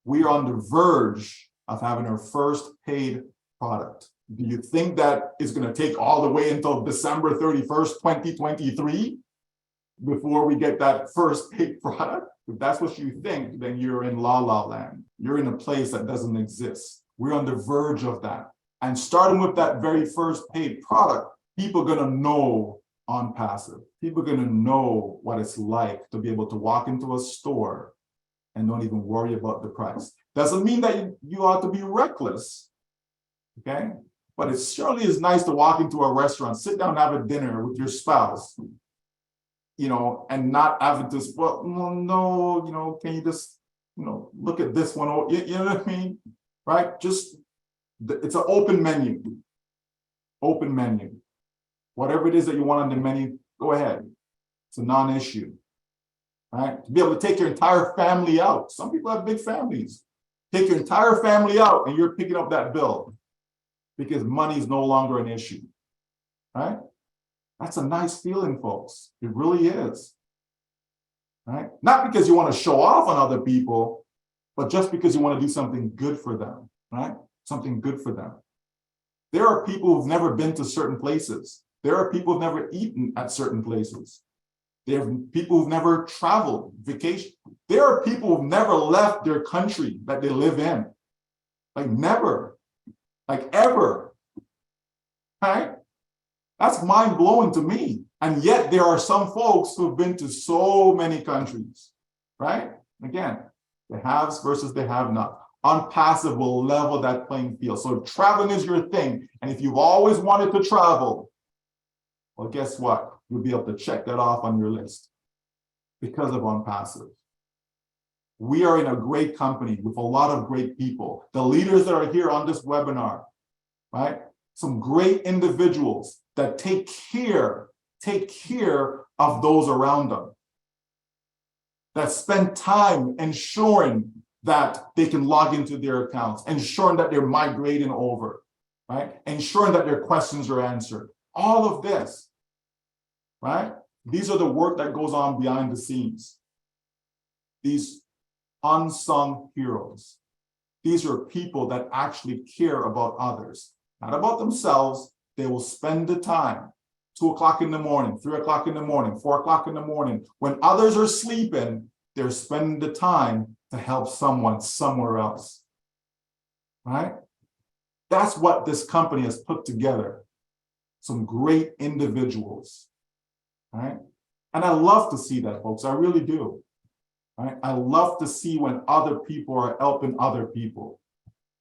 We are on the verge of having our first paid product. Do you think that it's going to take all the way until December 31st, 2023 before we get that first paid product? If that's what you think, then you're in la la land. You're in a place that doesn't exist. We're on the verge of that. And starting with that very first paid product, people are going to know ONPASSIVE. People are going to know what it's like to be able to walk into a store and don't even worry about the price. Doesn't mean that you ought to be reckless, okay? But it surely is nice to walk into a restaurant, sit down and have a dinner with your spouse, you know, and not having to, well, no, you know, can you just, you know, look at this one, you know what I mean, right? Just, it's an open menu, Whatever it is that you want on the menu, Go ahead. It's a non-issue, right? To be able to take your entire family out. Some people have big families. Take your entire family out and you're picking up that bill because money is no longer an issue, right? That's a nice feeling, folks. It really is, right? Not because you want to show off on other people, but just because you want to do something good for them, right? Something good for them. There are people who've never been to certain places. There are people who've never eaten at certain places. There are people who've never traveled, vacation. There are people who've never left their country that they live in. Like never, like ever, right? That's mind-blowing to me. And yet there are some folks who've been to so many countries, right? Again, the haves versus the have-not. ONPASSIVE will level that playing field. So if traveling is your thing, and if you've always wanted to travel, well, guess what? You'll be able to check that off on your list because of ONPASSIVE. We are in a great company with a lot of great people. The leaders that are here on this webinar, right? Some great individuals that take care of those around them, that spend time ensuring that they can log into their accounts, ensuring that they're migrating over, right? Ensuring that their questions are answered. All of this, right? These are the work that goes on behind the scenes. These unsung heroes. These are people that actually care about others, not about themselves. They will spend the time, 2 o'clock in the morning, 3 o'clock in the morning, 4 o'clock in the morning, when others are sleeping, they're spending the time to help someone somewhere else, right? That's what this company has put together. Some great individuals, right? And I love to see that, folks. I really do, right? I love to see when other people are helping other people,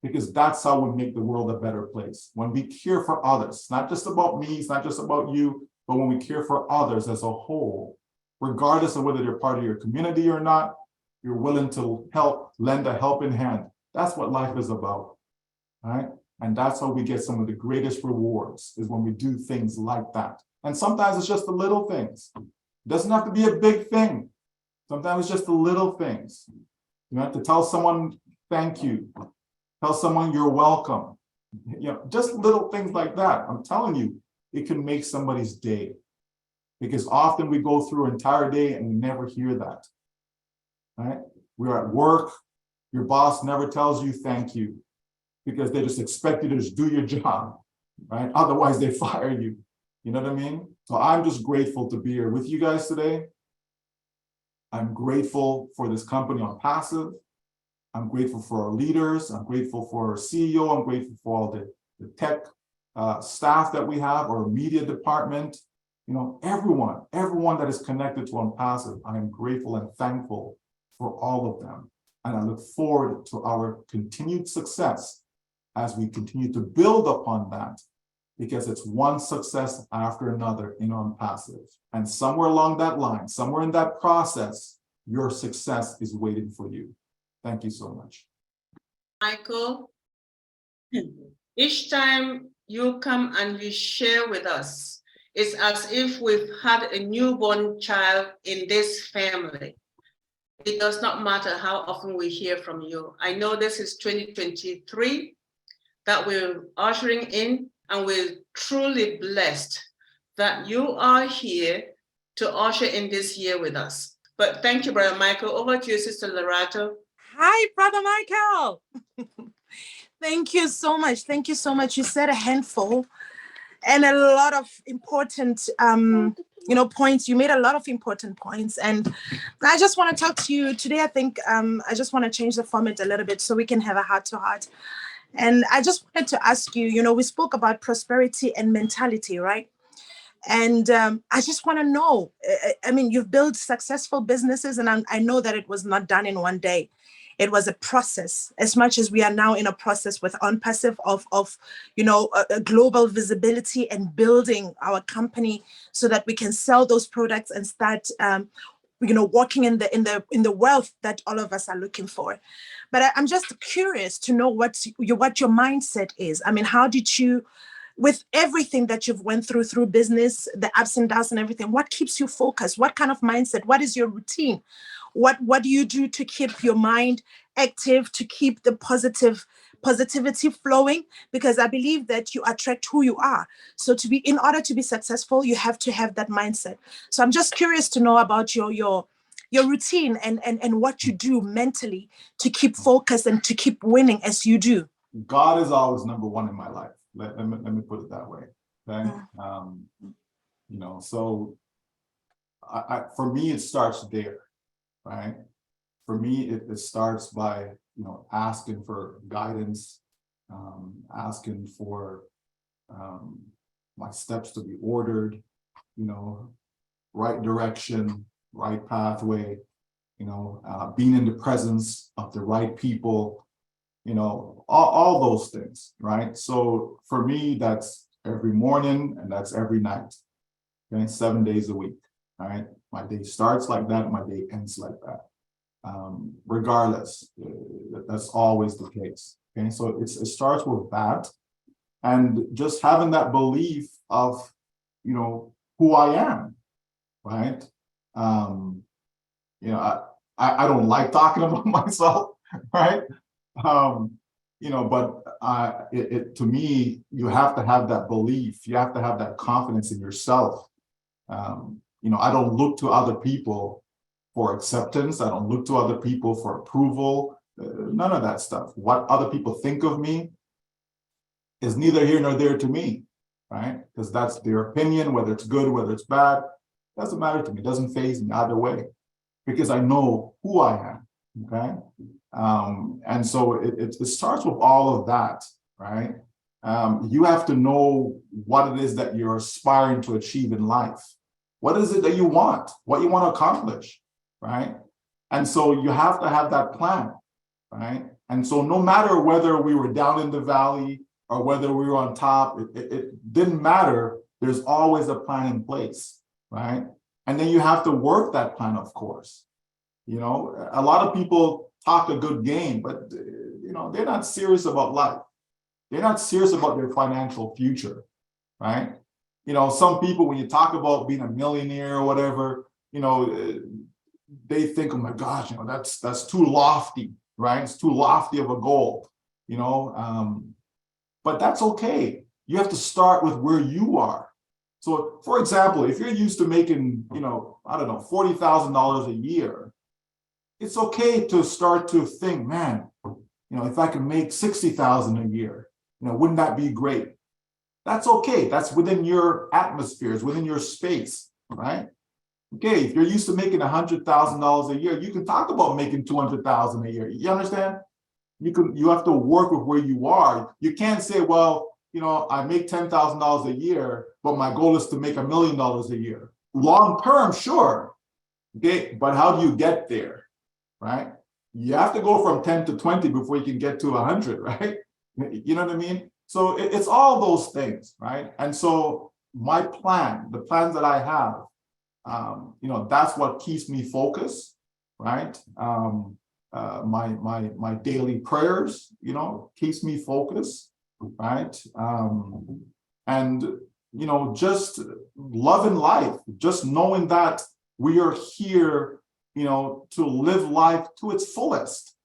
because that's how we make the world a better place. When we care for others, it's not just about me, it's not just about you, but when we care for others as a whole, regardless of whether they're part of your community or not, you're willing to help, lend a helping hand. That's what life is about, right? And that's how we get some of the greatest rewards, is when we do things like that. And sometimes it's just the little things. It doesn't have to be a big thing. Sometimes it's just the little things. You have to tell someone, thank you. Tell someone you're welcome. You know, just little things like that. I'm telling you, it can make somebody's day. Because often we go through an entire day and we never hear that, right? We're at work, your boss never tells you thank you because they just expect you to just do your job, right? Otherwise they fire you, you know what I mean? So I'm just grateful to be here with you guys today. I'm grateful for this company ONPASSIVE. I'm grateful for our leaders. I'm grateful for our CEO. I'm grateful for all the tech staff that we have, our media department. You know, everyone that is connected to ONPASSIVE, I am grateful and thankful for all of them. And I look forward to our continued success as we continue to build upon that, because it's one success after another in ONPASSIVE. And somewhere along that line, somewhere in that process, your success is waiting for you. Thank you so much. Michael, each time you come and you share with us, it's as if we've had a newborn child in this family. It does not matter how often we hear from you. I know this is 2023 that we're ushering in, and we're truly blessed that you are here to usher in this year with us. But thank you, Brother Michael. Over to you, Sister Lerato. Hi, Brother Michael. Thank you so much. Thank you so much. You said a handful and a lot of important points. You made a lot of important points. And I just want to talk to you today. I think I just want to change the format a little bit so we can have a heart-to-heart. And I just wanted to ask you, we spoke about prosperity and mentality, right? And I just want to know, I mean, you've built successful businesses, and I know that it was not done in one day. It was a process, as much as we are now in a process with ONPASSIVE of a global visibility and building our company so that we can sell those products and start walking in the wealth that all of us are looking for. But I'm just curious to know what your mindset is. I mean, how did you with everything that you've went through business, the ups and downs and everything, what keeps you focused? What kind of mindset? What is your routine? What do you do to keep your mind active, to keep the positivity flowing? Because I believe that you attract who you are. So in order to be successful, you have to have that mindset. So I'm just curious to know about your routine and what you do mentally to keep focused and to keep winning as you do. God is always number one in my life. Let me put it that way. Okay. So for me, it starts there, right? For me, it starts by, asking for guidance, asking for my steps to be ordered, right direction, right pathway, being in the presence of the right people, all those things, right? So for me, that's every morning and that's every night, okay? 7 days a week, all right? My day starts like that, my day ends like that. Regardless, that's always the case, okay? So it starts with that, and just having that belief of, who I am, right? I don't like talking about myself, right? But to me, you have to have that belief. You have to have that confidence in yourself. I don't look to other people for acceptance. I don't look to other people for approval. None of that stuff. What other people think of me is neither here nor there to me, right? Because that's their opinion, whether it's good, whether it's bad, doesn't matter to me. It doesn't faze me either way, because I know who I am, okay? And so it starts with all of that, right? You have to know what it is that you're aspiring to achieve in life. What is it that you want? What you want to accomplish, right? And so you have to have that plan, right? And so no matter whether we were down in the valley or whether we were on top, it didn't matter. There's always a plan in place, right? And then you have to work that plan, of course. A lot of people talk a good game, but they're not serious about life. They're not serious about their financial future, right? Some people, when you talk about being a millionaire or whatever, they think, oh my gosh, that's too lofty, right? It's too lofty of a goal, but that's okay. You have to start with where you are. So, for example, if you're used to making, $40,000 a year, it's okay to start to think, man, if I can make 60,000 a year, wouldn't that be great? That's okay. That's within your atmospheres, within your space, right? Okay, if you're used to making $100,000 a year, you can talk about making 200,000 a year. You understand? You have to work with where you are. You can't say, well, I make $10,000 a year, but my goal is to make $1 million a year. Long term, sure. Okay, but how do you get there? Right? You have to go from 10 to 20 before you can get to 100, right? You know what I mean? So it's all those things, right? And so my plan, the plans that I have, that's what keeps me focused, right? My daily prayers, keeps me focused, right? And just loving life, just knowing that we are here, to live life to its fullest,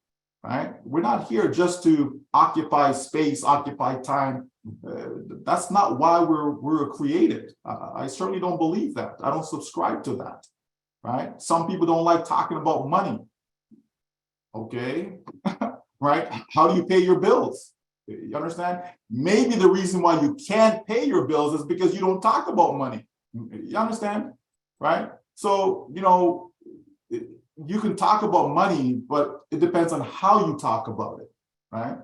right? We're not here just to occupy space, occupy time. That's not why we're created. I certainly don't believe that. I don't subscribe to that, right? Some people don't like talking about money. Okay, right? How do you pay your bills? You understand? Maybe the reason why you can't pay your bills is because you don't talk about money. You understand? Right? So, you can talk about money, but it depends on how you talk about it, right?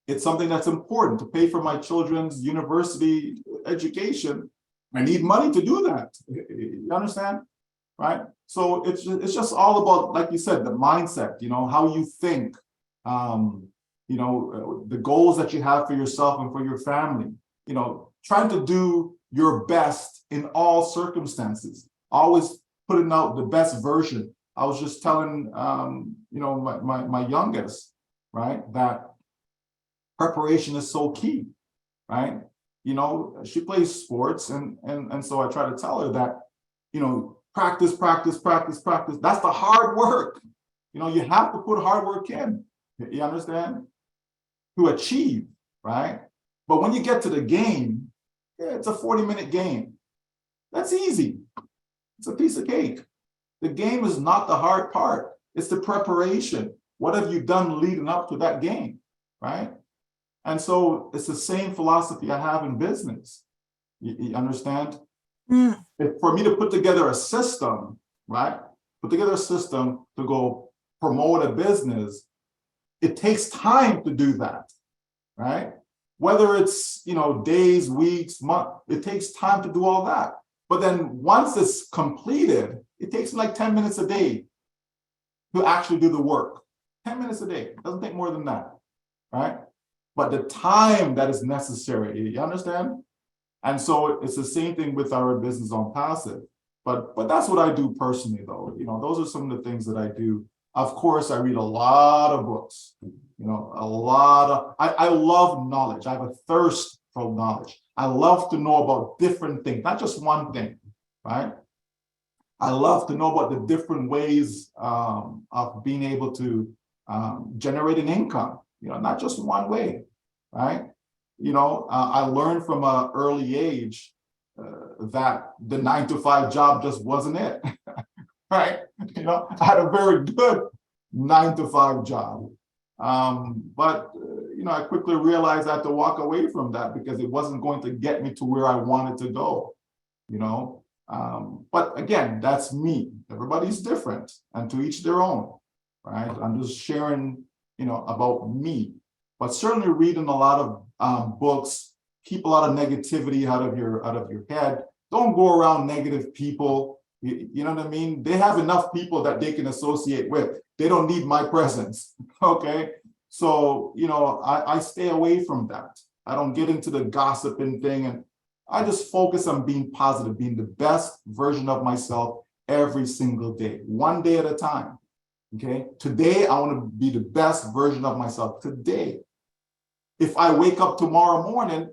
It's something that's important to pay for my children's university education. I need money to do that. You understand? Right? So it's just all about, like you said, the mindset, how you think, the goals that you have for yourself and for your family, trying to do your best in all circumstances, always putting out the best version. I was just telling, my youngest, right, that preparation is so key, right? she plays sports, and so I try to tell her that, practice, practice, practice, practice. That's the hard work. You have to put hard work in. You understand? To achieve, right? But when you get to the game, it's a 40-minute game. That's easy. It's a piece of cake. The game is not the hard part. It's the preparation. What have you done leading up to that game, right? And so it's the same philosophy I have in business. You understand? For me to put together a system, right? Put together a system to go promote a business, it takes time to do that, right? Whether it's, days, weeks, months, it takes time to do all that. But then once it's completed, it takes me like 10 minutes a day to actually do the work. 10 minutes a day, it doesn't take more than that, right? But the time that is necessary, you understand? And so it's the same thing with our business ONPASSIVE. But that's what I do personally, though. Those are some of the things that I do. Of course, I read a lot of books, I love knowledge. I have a thirst for knowledge. I love to know about different things, not just one thing, right? I love to know about the different ways of being able to generate an income, not just one way, right? I learned from an early age that the 9-to-5 job just wasn't it, right? I had a very good 9-to-5 job. But I quickly realized I had to walk away from that because it wasn't going to get me to where I wanted to go, But again, that's me. Everybody's different, and to each their own, right? I'm just sharing, about me. But certainly reading a lot of books, keep a lot of negativity out of your head. Don't go around negative people. You know what I mean? They have enough people that they can associate with. They don't need my presence. Okay. So, I stay away from that. I don't get into the gossiping thing, and I just focus on being positive, being the best version of myself every single day, one day at a time. Okay. Today, I want to be the best version of myself today. If I wake up tomorrow morning,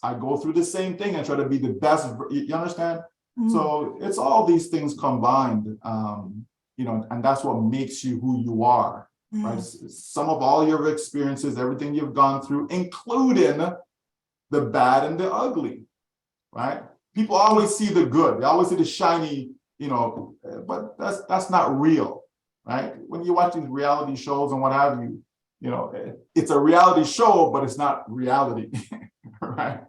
I go through the same thing and try to be the best. You understand? So it's all these things combined, and that's what makes you who you are, right? Some of all your experiences, everything you've gone through, including the bad and the ugly, right? People always see the good. They always see the shiny, but that's not real, right? When you watch these reality shows and what have you, it's a reality show, but it's not reality, right?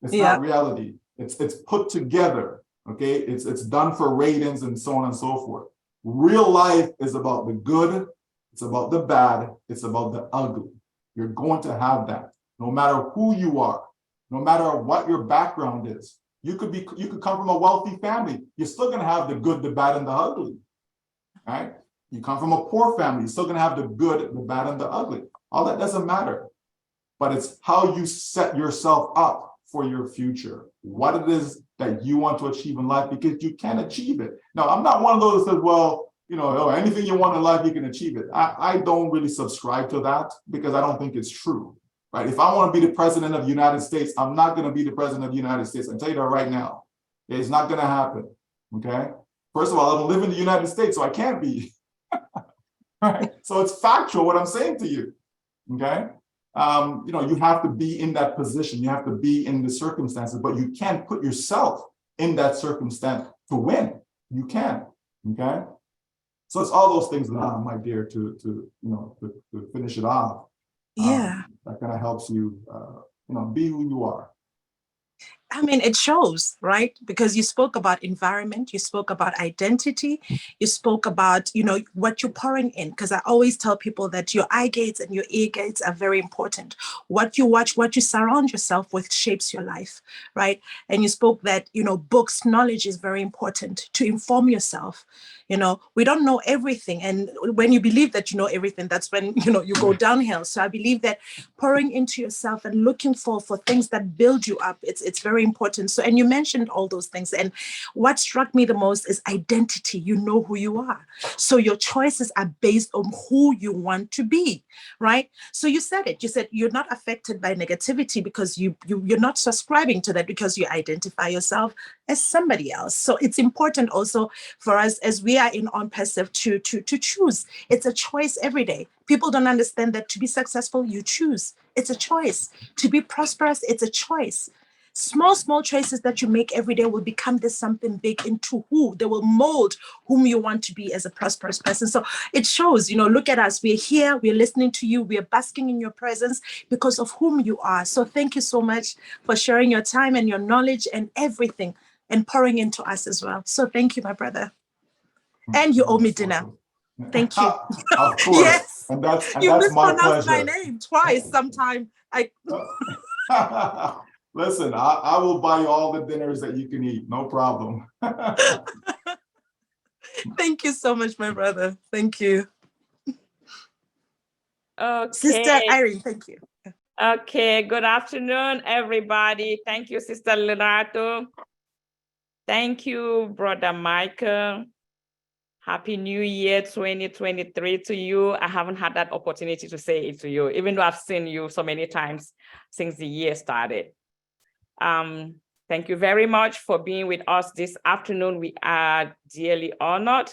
It's not reality. It's put together. Okay, it's done for ratings and so on and so forth. Real life is about the good, it's about the bad, it's about the ugly. You're going to have that, no matter who you are, no matter what your background is. You could come from a wealthy family. You're still going to have the good, the bad, and the ugly. Right? You come from a poor family. You're still going to have the good, the bad, and the ugly. All that doesn't matter, but it's how you set yourself up for your future. What it is that you want to achieve in life, because you can achieve it. Now, I'm not one of those that says, well, anything you want in life, you can achieve it. I don't really subscribe to that because I don't think it's true, right? If I want to be the president of the United States, I'm not going to be the president of the United States. I'll tell you that right now. It's not going to happen, okay? First of all, I don't live in the United States, so I can't be. Right? So it's factual what I'm saying to you, okay? You have to be in that position. You have to be in the circumstances, but you can't put yourself in that circumstance to win. You can, okay? So it's all those things, my dear, to finish it off. That kind of helps you, be who you are. I mean, it shows, right? Because you spoke about environment, you spoke about identity, you spoke about, what you're pouring in. Because I always tell people that your eye gates and your ear gates are very important. What you watch, what you surround yourself with shapes your life, right? And you spoke that, books, knowledge is very important to inform yourself. We don't know everything. And when you believe that you know everything, that's when, you go downhill. So I believe that pouring into yourself and looking for things that build you up, it's very very important. So, and you mentioned all those things. And what struck me the most is identity. You know who you are. So your choices are based on who you want to be, right? So you said it. You said you're not affected by negativity because you're not subscribing to that, because you identify yourself as somebody else. So it's important also for us, as we are in ONPASSIVE, to choose. It's a choice every day. People don't understand that to be successful, you choose. It's a choice. To be prosperous, it's a choice. Small choices that you make every day will become this something big into who they will mold whom you want to be as a prosperous person. So it shows, look at us. We're here, we're listening to you, we're basking in your presence because of whom you are. So thank you so much for sharing your time and your knowledge and everything and pouring into us as well. So thank you, my brother. And you owe me dinner. Thank you. Of course. Yes. And that's You my mispronounced my pleasure. name twice sometime. Listen, I will buy you all the dinners that you can eat. No problem. Thank you so much, my brother. Thank you. Okay. Sister Irene, thank you. Okay, good afternoon, everybody. Thank you, Sister Lerato. Thank you, Brother Michael. Happy New Year 2023 to you. I haven't had that opportunity to say it to you, even though I've seen you so many times since the year started. Thank you very much for being with us this afternoon. We are dearly honored.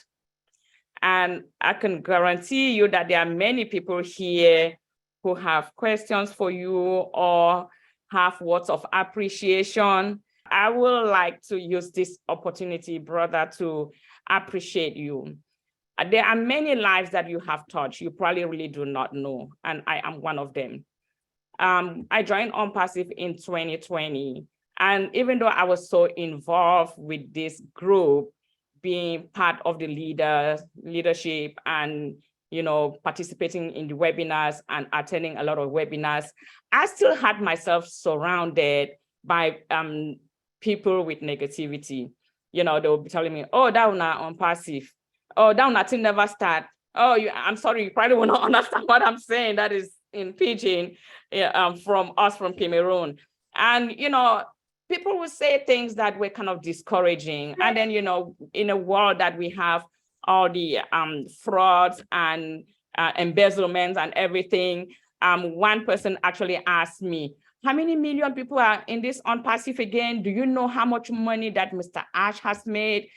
And I can guarantee you that there are many people here who have questions for you or have words of appreciation. I would like to use this opportunity, brother, to appreciate you. There are many lives that you have touched you probably really do not know, and I am one of them. I joined ONPASSIVE in 2020, and even though I was so involved with this group, being part of the leadership and participating in the webinars and attending a lot of webinars, I still had myself surrounded by people with negativity. They will be telling me, oh, that one ONPASSIVE. Oh, that one thing never start. Oh, I'm sorry, you probably will not understand what I'm saying. That is in Pidgin from us from Cameroon. And, people would say things that were kind of discouraging. And then, in a world that we have all the frauds and embezzlements and everything, one person actually asked me, how many million people are in this ONPASSIVE again? Do you know how much money that Mr. Ash has made?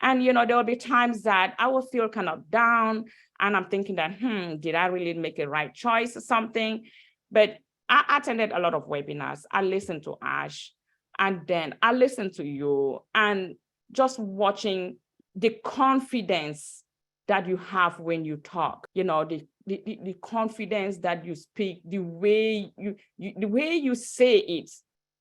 And, there will be times that I will feel kind of down and I'm thinking that, did I really make a right choice or something? But I attended a lot of webinars. I listened to Ash, and then I listened to you, and just watching the confidence that you have when you talk, the confidence that you speak, the way you say it,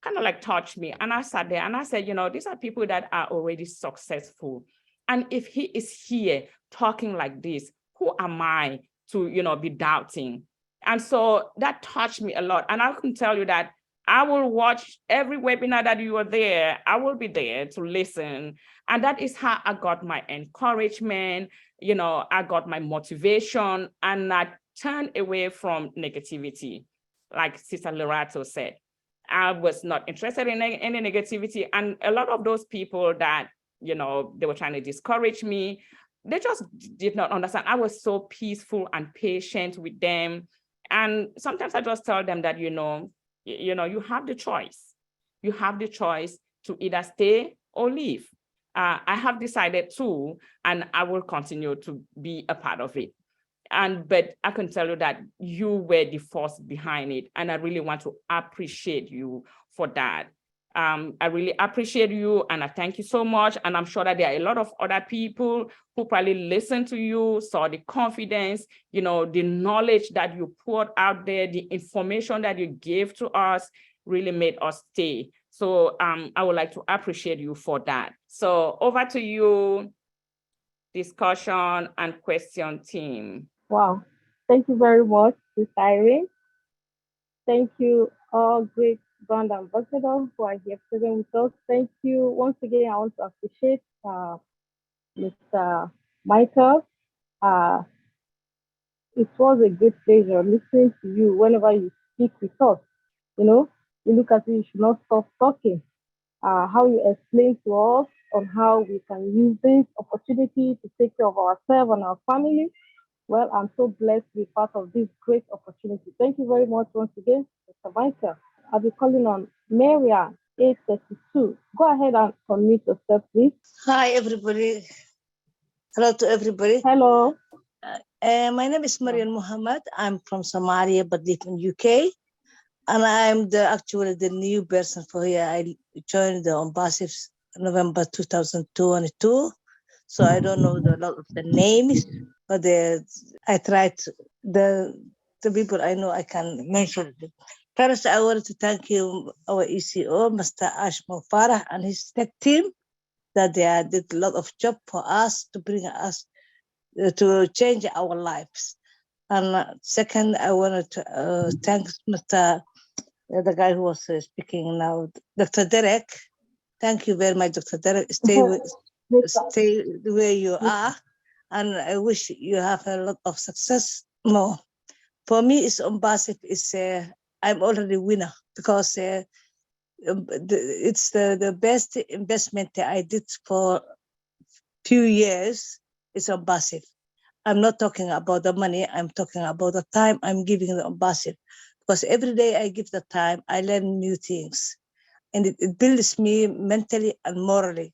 kind of like touched me. And I sat there and I said, these are people that are already successful. And if he is here talking like this, who am I to, be doubting? And so that touched me a lot. And I can tell you that I will watch every webinar that you are there. I will be there to listen. And that is how I got my encouragement. I got my motivation, and I turned away from negativity. Like Sister Lerato said, I was not interested in any negativity. And a lot of those people that, they were trying to discourage me, they just did not understand. I was so peaceful and patient with them. And sometimes I just tell them that, you have the choice. You have the choice to either stay or leave. I have decided to, and I will continue to be a part of it. But I can tell you that you were the force behind it. And I really want to appreciate you for that. I really appreciate you, and I thank you so much. And I'm sure that there are a lot of other people who probably listened to you, saw the confidence, the knowledge that you poured out there, the information that you gave to us really made us stay. So I would like to appreciate you for that. So over to you, discussion and question team. Wow. Thank you very much, Ms. Irene. Thank you, all great brand ambassadors who are here present with us. Thank you. Once again, I want to appreciate Mr. Michael. It was a great pleasure listening to you whenever you speak with us. You look as if you should not stop talking. how you explained to us on how we can use this opportunity to take care of ourselves and our family. Well, I'm so blessed to be part of this great opportunity. Thank you very much once again, Mr. Michael. I'll be calling on Maria, 832. Go ahead and unmute yourself, please. Hi, everybody. Hello to everybody. Hello. My name is Marian Muhammad. I'm from Somalia, but live in UK. And I'm actually the new person for here. I joined the ONPASSIVE November 2022. So I don't know a lot of the names, but I tried the people I know I can mention them. First, I wanted to thank you, our ECO, Mr. Ashmo Farah and his tech team, that they did a lot of job for us to bring us to change our lives. And second, I wanted to thank Mr. The guy who was speaking now, Dr. Derek. Thank you very much, Dr. Derek. Stay where you are, and I wish you have a lot of success more. For me, it's ONPASSIVE. I'm already winner because it's the best investment that I did for few years. It's ONPASSIVE. I'm not talking about the money. I'm talking about the time I'm giving the ONPASSIVE. Because every day I give the time, I learn new things. And it builds me mentally and morally.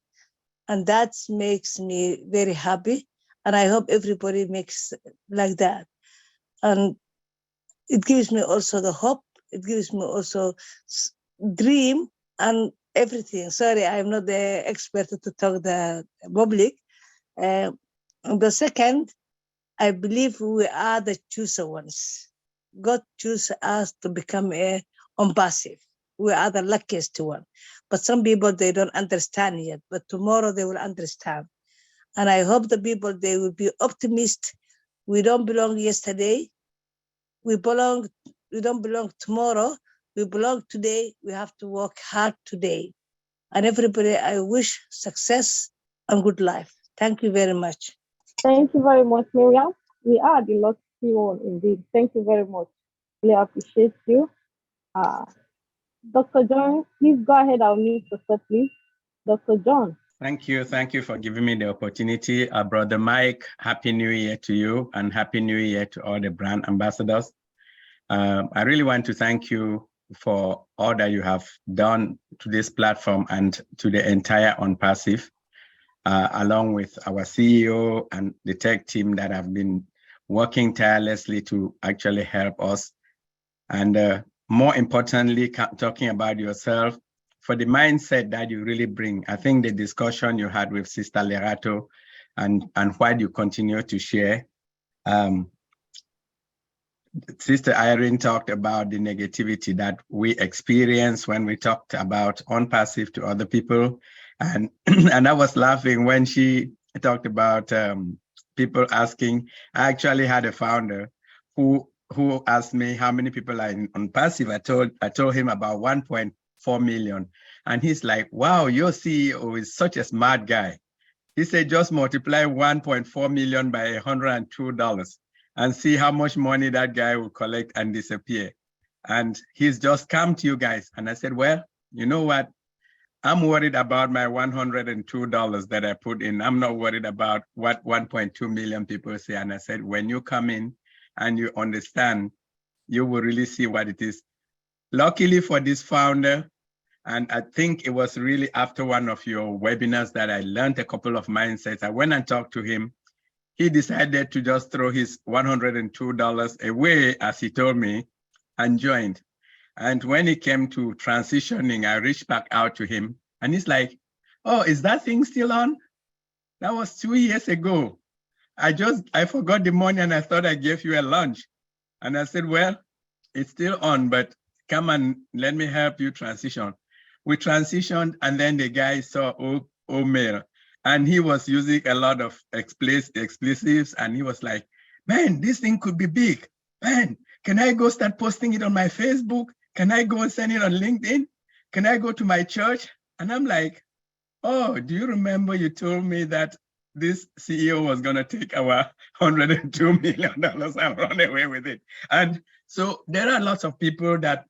And that makes me very happy. And I hope everybody makes like that. And it gives me also the hope. It gives me also dream and everything. Sorry, I'm not the expert to talk the public. The second, I believe we are the chosen ones. God chose us to become a ONPASSIVE. We are the luckiest one. But some people, they don't understand yet. But tomorrow they will understand. And I hope the people, they will be optimistic. We don't belong yesterday. We don't belong tomorrow. We belong today. We have to work hard today. And everybody, I wish success and good life. Thank you very much. Thank you very much, Miriam. We are the lucky one indeed. Thank you very much. Really appreciate you. Dr. John, please go ahead and mute yourself, please. Dr. John. Thank you. Thank you for giving me the opportunity. Brother Mike, Happy New Year to you and Happy New Year to all the brand ambassadors. I really want to thank you for all that you have done to this platform and to the entire ONPASSIVE, along with our CEO and the tech team that have been working tirelessly to actually help us. And more importantly, talking about yourself, for the mindset that you really bring. I think the discussion you had with Sister Lerato and what you continue to share. Sister Irene talked about the negativity that we experience when we talked about ONPASSIVE to other people. And, and I was laughing when she talked about people asking. I actually had a founder who asked me how many people are in ONPASSIVE. I told him about 1.4 million. And he's like, wow, your CEO is such a smart guy. He said, just multiply 1.4 million by $102 and see how much money that guy will collect and disappear. And he's just come to you guys. And I said, well, you know what? I'm worried about my $102 that I put in. I'm not worried about what 1.2 million people say. And I said, when you come in and you understand, you will really see what it is. Luckily for this founder, and I think it was really after one of your webinars that I learned a couple of mindsets. I went and talked to him. He decided to just throw his $102 away, as he told me, and joined. And when it came to transitioning, I reached back out to him and he's like, oh, is that thing still on? That was 2 years ago. I forgot the money and I thought I gave you a lunch. And I said, well, it's still on, but come and let me help you transition. We transitioned and then the guy saw Omer and he was using a lot of expletives and he was like, man, this thing could be big. Man, can I go start posting it on my Facebook? Can I go and send it on LinkedIn? Can I go to my church? And I'm like, oh, do you remember you told me that this CEO was going to take our $102 million and run away with it? And so there are lots of people that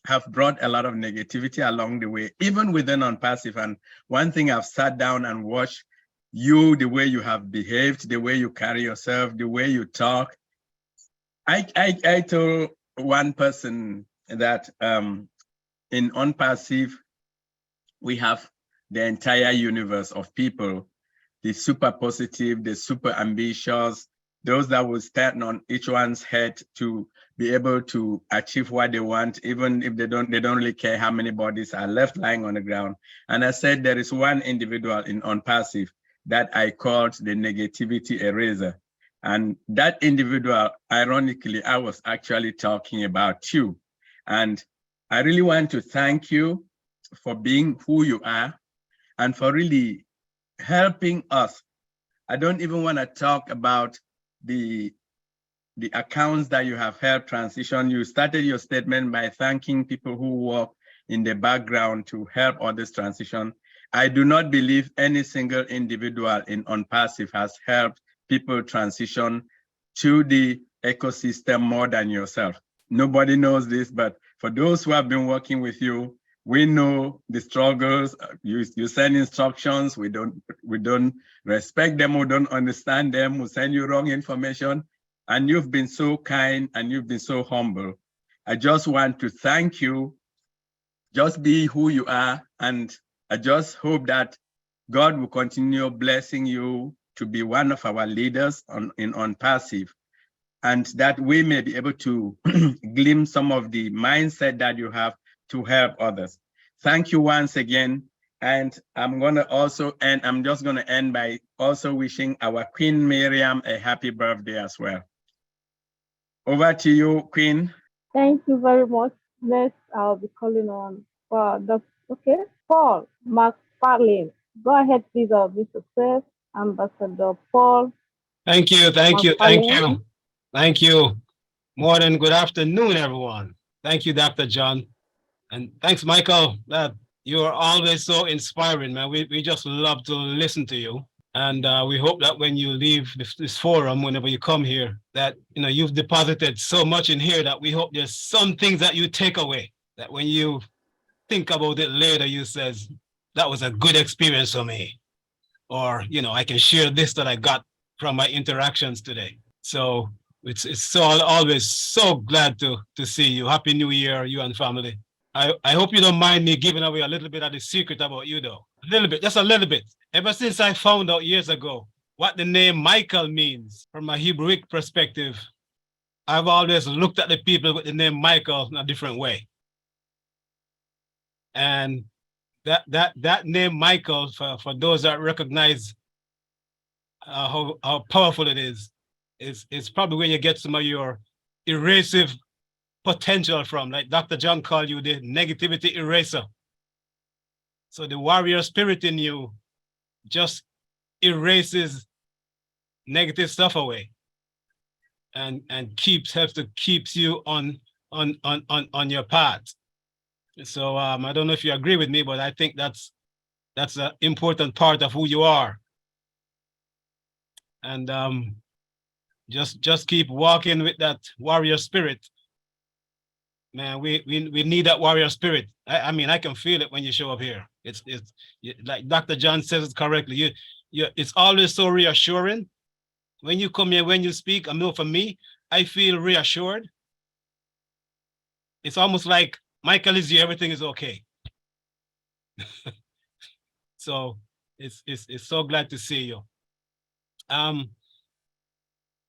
have brought a lot of negativity along the way, even within ONPASSIVE. And one thing I've sat down and watched you, the way you have behaved, the way you carry yourself, the way you talk. I told one person that in ONPASSIVE, we have the entire universe of people, the super positive, the super ambitious, those that will stand on each one's head to be able to achieve what they want, even if they don't really care how many bodies are left lying on the ground. And I said there is one individual in ONPASSIVE that I called the negativity eraser. And that individual, ironically, I was actually talking about you. And I really want to thank you for being who you are and for really helping us. I don't even want to talk about the accounts that you have helped transition. You started your statement by thanking people who work in the background to help others transition. I do not believe any single individual in ONPASSIVE has helped people transition to the ecosystem more than yourself. Nobody knows this, but for those who have been working with you, we know the struggles. You send instructions, we don't respect them, we don't understand them, we send you wrong information. And you've been so kind and you've been so humble. I just want to thank you. Just be who you are. And I just hope that God will continue blessing you to be one of our leaders in ONPASSIVE, and that we may be able to glimpse some of the mindset that you have to help others. Thank you once again. And I'm just gonna end by also wishing our Queen Miriam a happy birthday as well. Over to you, Queen. Thank you very much. Next, I'll be calling on Paul McFarlane. Go ahead, please, be success. Ambassador Paul. Thank you. Thank you. More than good afternoon, everyone. Thank you, Dr. John. And thanks, Michael, that you are always so inspiring, man. We just love to listen to you. And we hope that when you leave this forum, whenever you come here, that you've deposited so much in here that we hope there's some things that you take away, that when you think about it later, you says, that was a good experience for me. Or, I can share this that I got from my interactions today. So it's so always so glad to see you. Happy New Year, you and family. I hope you don't mind me giving away a little bit of the secret about you, though. A little bit, just a little bit. Ever since I found out years ago what the name Michael means from a Hebrewic perspective, I've always looked at the people with the name Michael in a different way. And that name Michael, for those that recognize how powerful it is probably where you get some of your erasive potential from. Like Dr. John called you the negativity eraser. So the warrior spirit in you just erases negative stuff away and helps to keeps you on your path. So I don't know if you agree with me, but I think that's an important part of who you are. And just keep walking with that warrior spirit. Man, we need that warrior spirit. I mean, I can feel it when you show up here. It's like Dr. John says it correctly. It's always so reassuring. When you come here, when you speak, I know for me, I feel reassured. It's almost like Michael is here, everything is okay. So it's so glad to see you.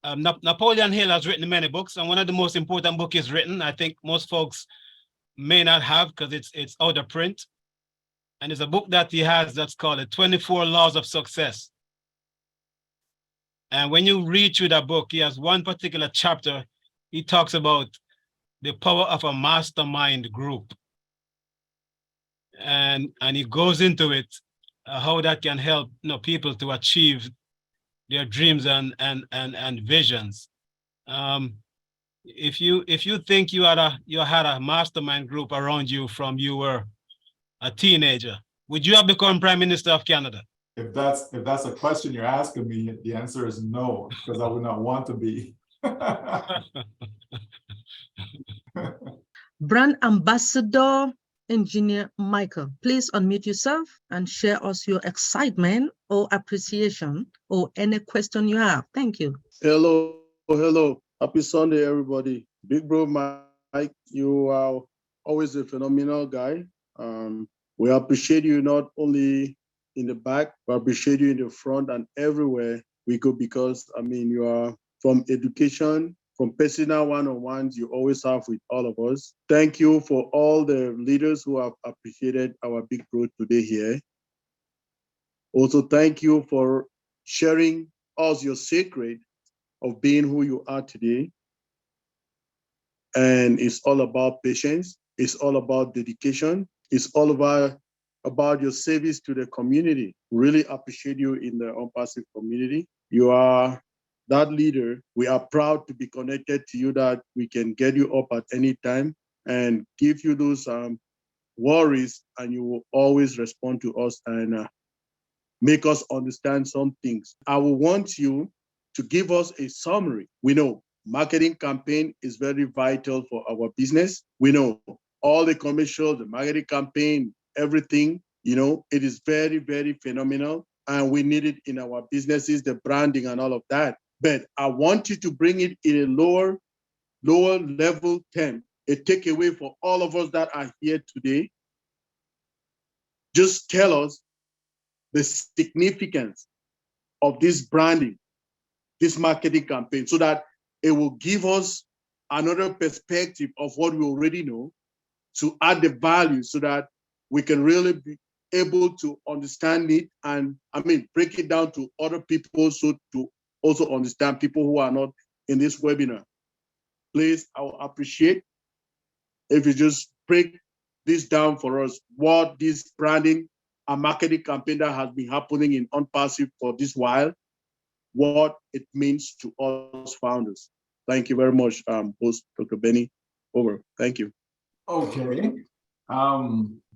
Napoleon Hill has written many books, and one of the most important books he's written, I think most folks may not have because it's out of print. And it's a book that he has that's called The 24 Laws of Success. And when you read through that book, he has one particular chapter, he talks about the power of a mastermind group. And he goes into it, how that can help people to achieve their dreams and visions. If you think you had a mastermind group around you from you were a teenager, would you have become Prime Minister of Canada? If that's a question you're asking me, the answer is no, because I would not want to be. Brand Ambassador Engineer Michael, please unmute yourself and share us your excitement or appreciation or any question you have. Thank you. Hello. Happy Sunday, everybody. Big bro Mike, you are always a phenomenal guy. We appreciate you not only in the back, but appreciate you in the front and everywhere we go because, I mean, you are from education, from personal one-on-ones you always have with all of us. Thank you for all the leaders who have appreciated our big bro today here. Also, thank you for sharing us your secret of being who you are today. And it's all about patience. It's all about dedication. It's all about your service to the community. Really appreciate you in the ONPASSIVE community. You are that leader. We are proud to be connected to you, that we can get you up at any time and give you those worries, and you will always respond to us and make us understand some things. I will want you to give us a summary. We know marketing campaign is very vital for our business. We know all the commercials, the marketing campaign, everything, it is very, very phenomenal. And we need it in our businesses, the branding and all of that. But I want you to bring it in a lower level term, a takeaway for all of us that are here today. Just tell us the significance of this branding, this marketing campaign, so that it will give us another perspective of what we already know to add the value so that we can really be able to understand it and, break it down to other people so to also understand people who are not in this webinar. Please, I will appreciate if you just break this down for us, what this branding and marketing campaign that has been happening in ONPASSIVE for this while, what it means to us founders. Thank you very much, host Dr. Benny. Over. Thank you. Okay.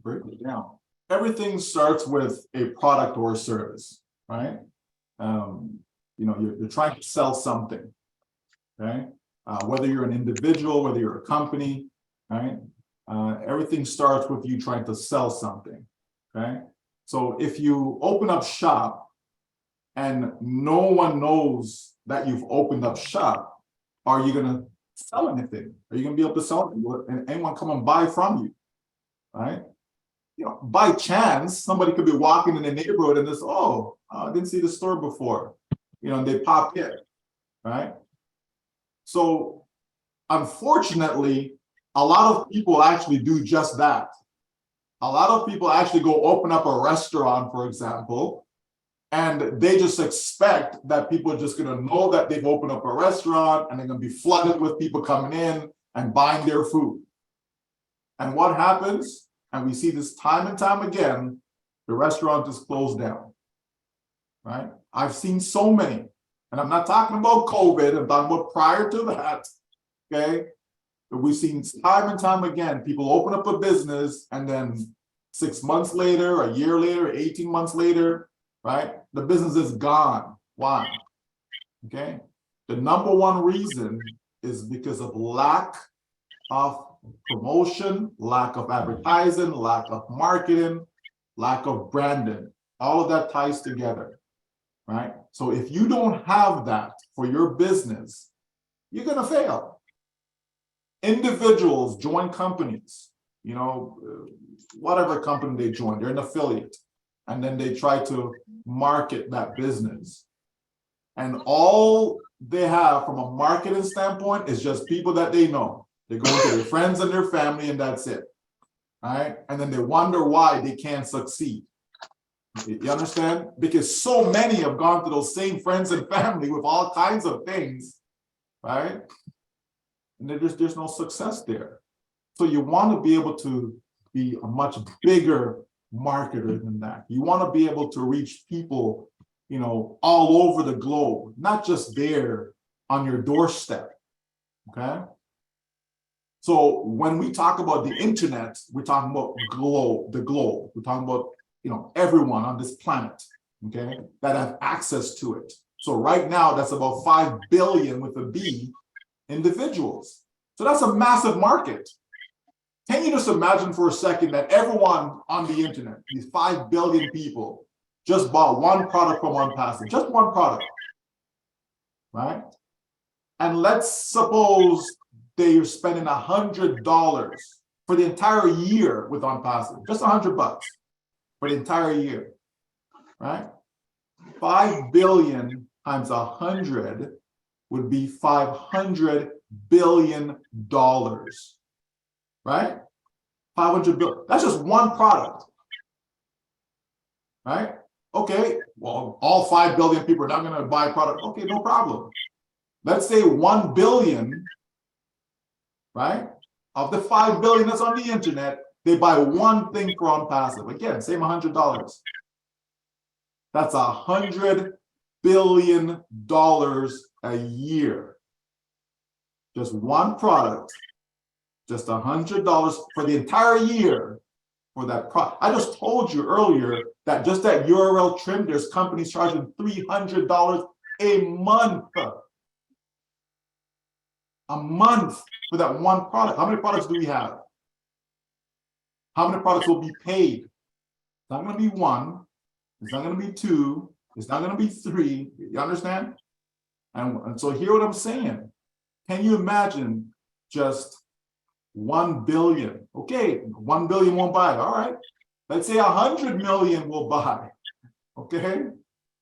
Break it down. Everything starts with a product or a service, right? You're trying to sell something, okay? Whether you're an individual, whether you're a company, right? Everything starts with you trying to sell something, okay? So if you open up shop and no one knows that you've opened up shop, are you gonna sell anything? Are you gonna be able to sell it? And anyone come and buy from you, right? By chance, somebody could be walking in the neighborhood and just, I didn't see the store before, and they pop in, right? So unfortunately, a lot of people actually do just that. A lot of people actually go open up a restaurant, for example, and they just expect that people are just going to know that they've opened up a restaurant and they're going to be flooded with people coming in and buying their food. And what happens? And we see this time and time again, the restaurant is closed down, right? I've seen so many, and I'm not talking about COVID, I'm talking about prior to that, okay? But we've seen time and time again, people open up a business and then 6 months later, a year later, 18 months later, right? The business is gone. Why? Okay. The number one reason is because of lack of promotion, lack of advertising, lack of marketing, lack of branding. All of that ties together, right? So if you don't have that for your business, you're going to fail. Individuals join companies, whatever company they join, they're an affiliate, and then they try to market that business. And all they have from a marketing standpoint is just people that they know. They go to their friends and their family, and that's it. All right. And then they wonder why they can't succeed. You understand? Because so many have gone to those same friends and family with all kinds of things, right? And there's no success there. So you want to be able to be a much bigger marketer than that. You want to be able to reach people, all over the globe, not just there on your doorstep, okay? So when we talk about the internet, we're talking about the globe. We're talking about, everyone on this planet, okay, that have access to it. So right now, that's about 5 billion with a B individuals. So that's a massive market. Can you just imagine for a second that everyone on the internet, these 5 billion people, just bought one product from ONPASSIVE, just one product, right? And let's suppose they're spending $100 for the entire year with ONPASSIVE, just $100 for the entire year, right? 5 billion times 100 would be $500 billion, right? 500 billion. That's just one product, right? Okay, well, all 5 billion people are not going to buy a product. Okay, no problem. Let's say 1 billion, right? Of the 5 billion that's on the internet, they buy one thing for ONPASSIVE. Again, same $100. That's $100 billion a year. Just one product, just $100 for the entire year for that product. I just told you earlier that just that URL trim, there's companies charging $300 a month. A month for that one product. How many products do we have? How many products will be paid? It's not going to be one. It's not going to be two. It's not going to be three. You understand? And so hear what I'm saying. Can you imagine just 1 billion? Okay, 1 billion won't buy. All right. Let's say 100 million will buy. Okay,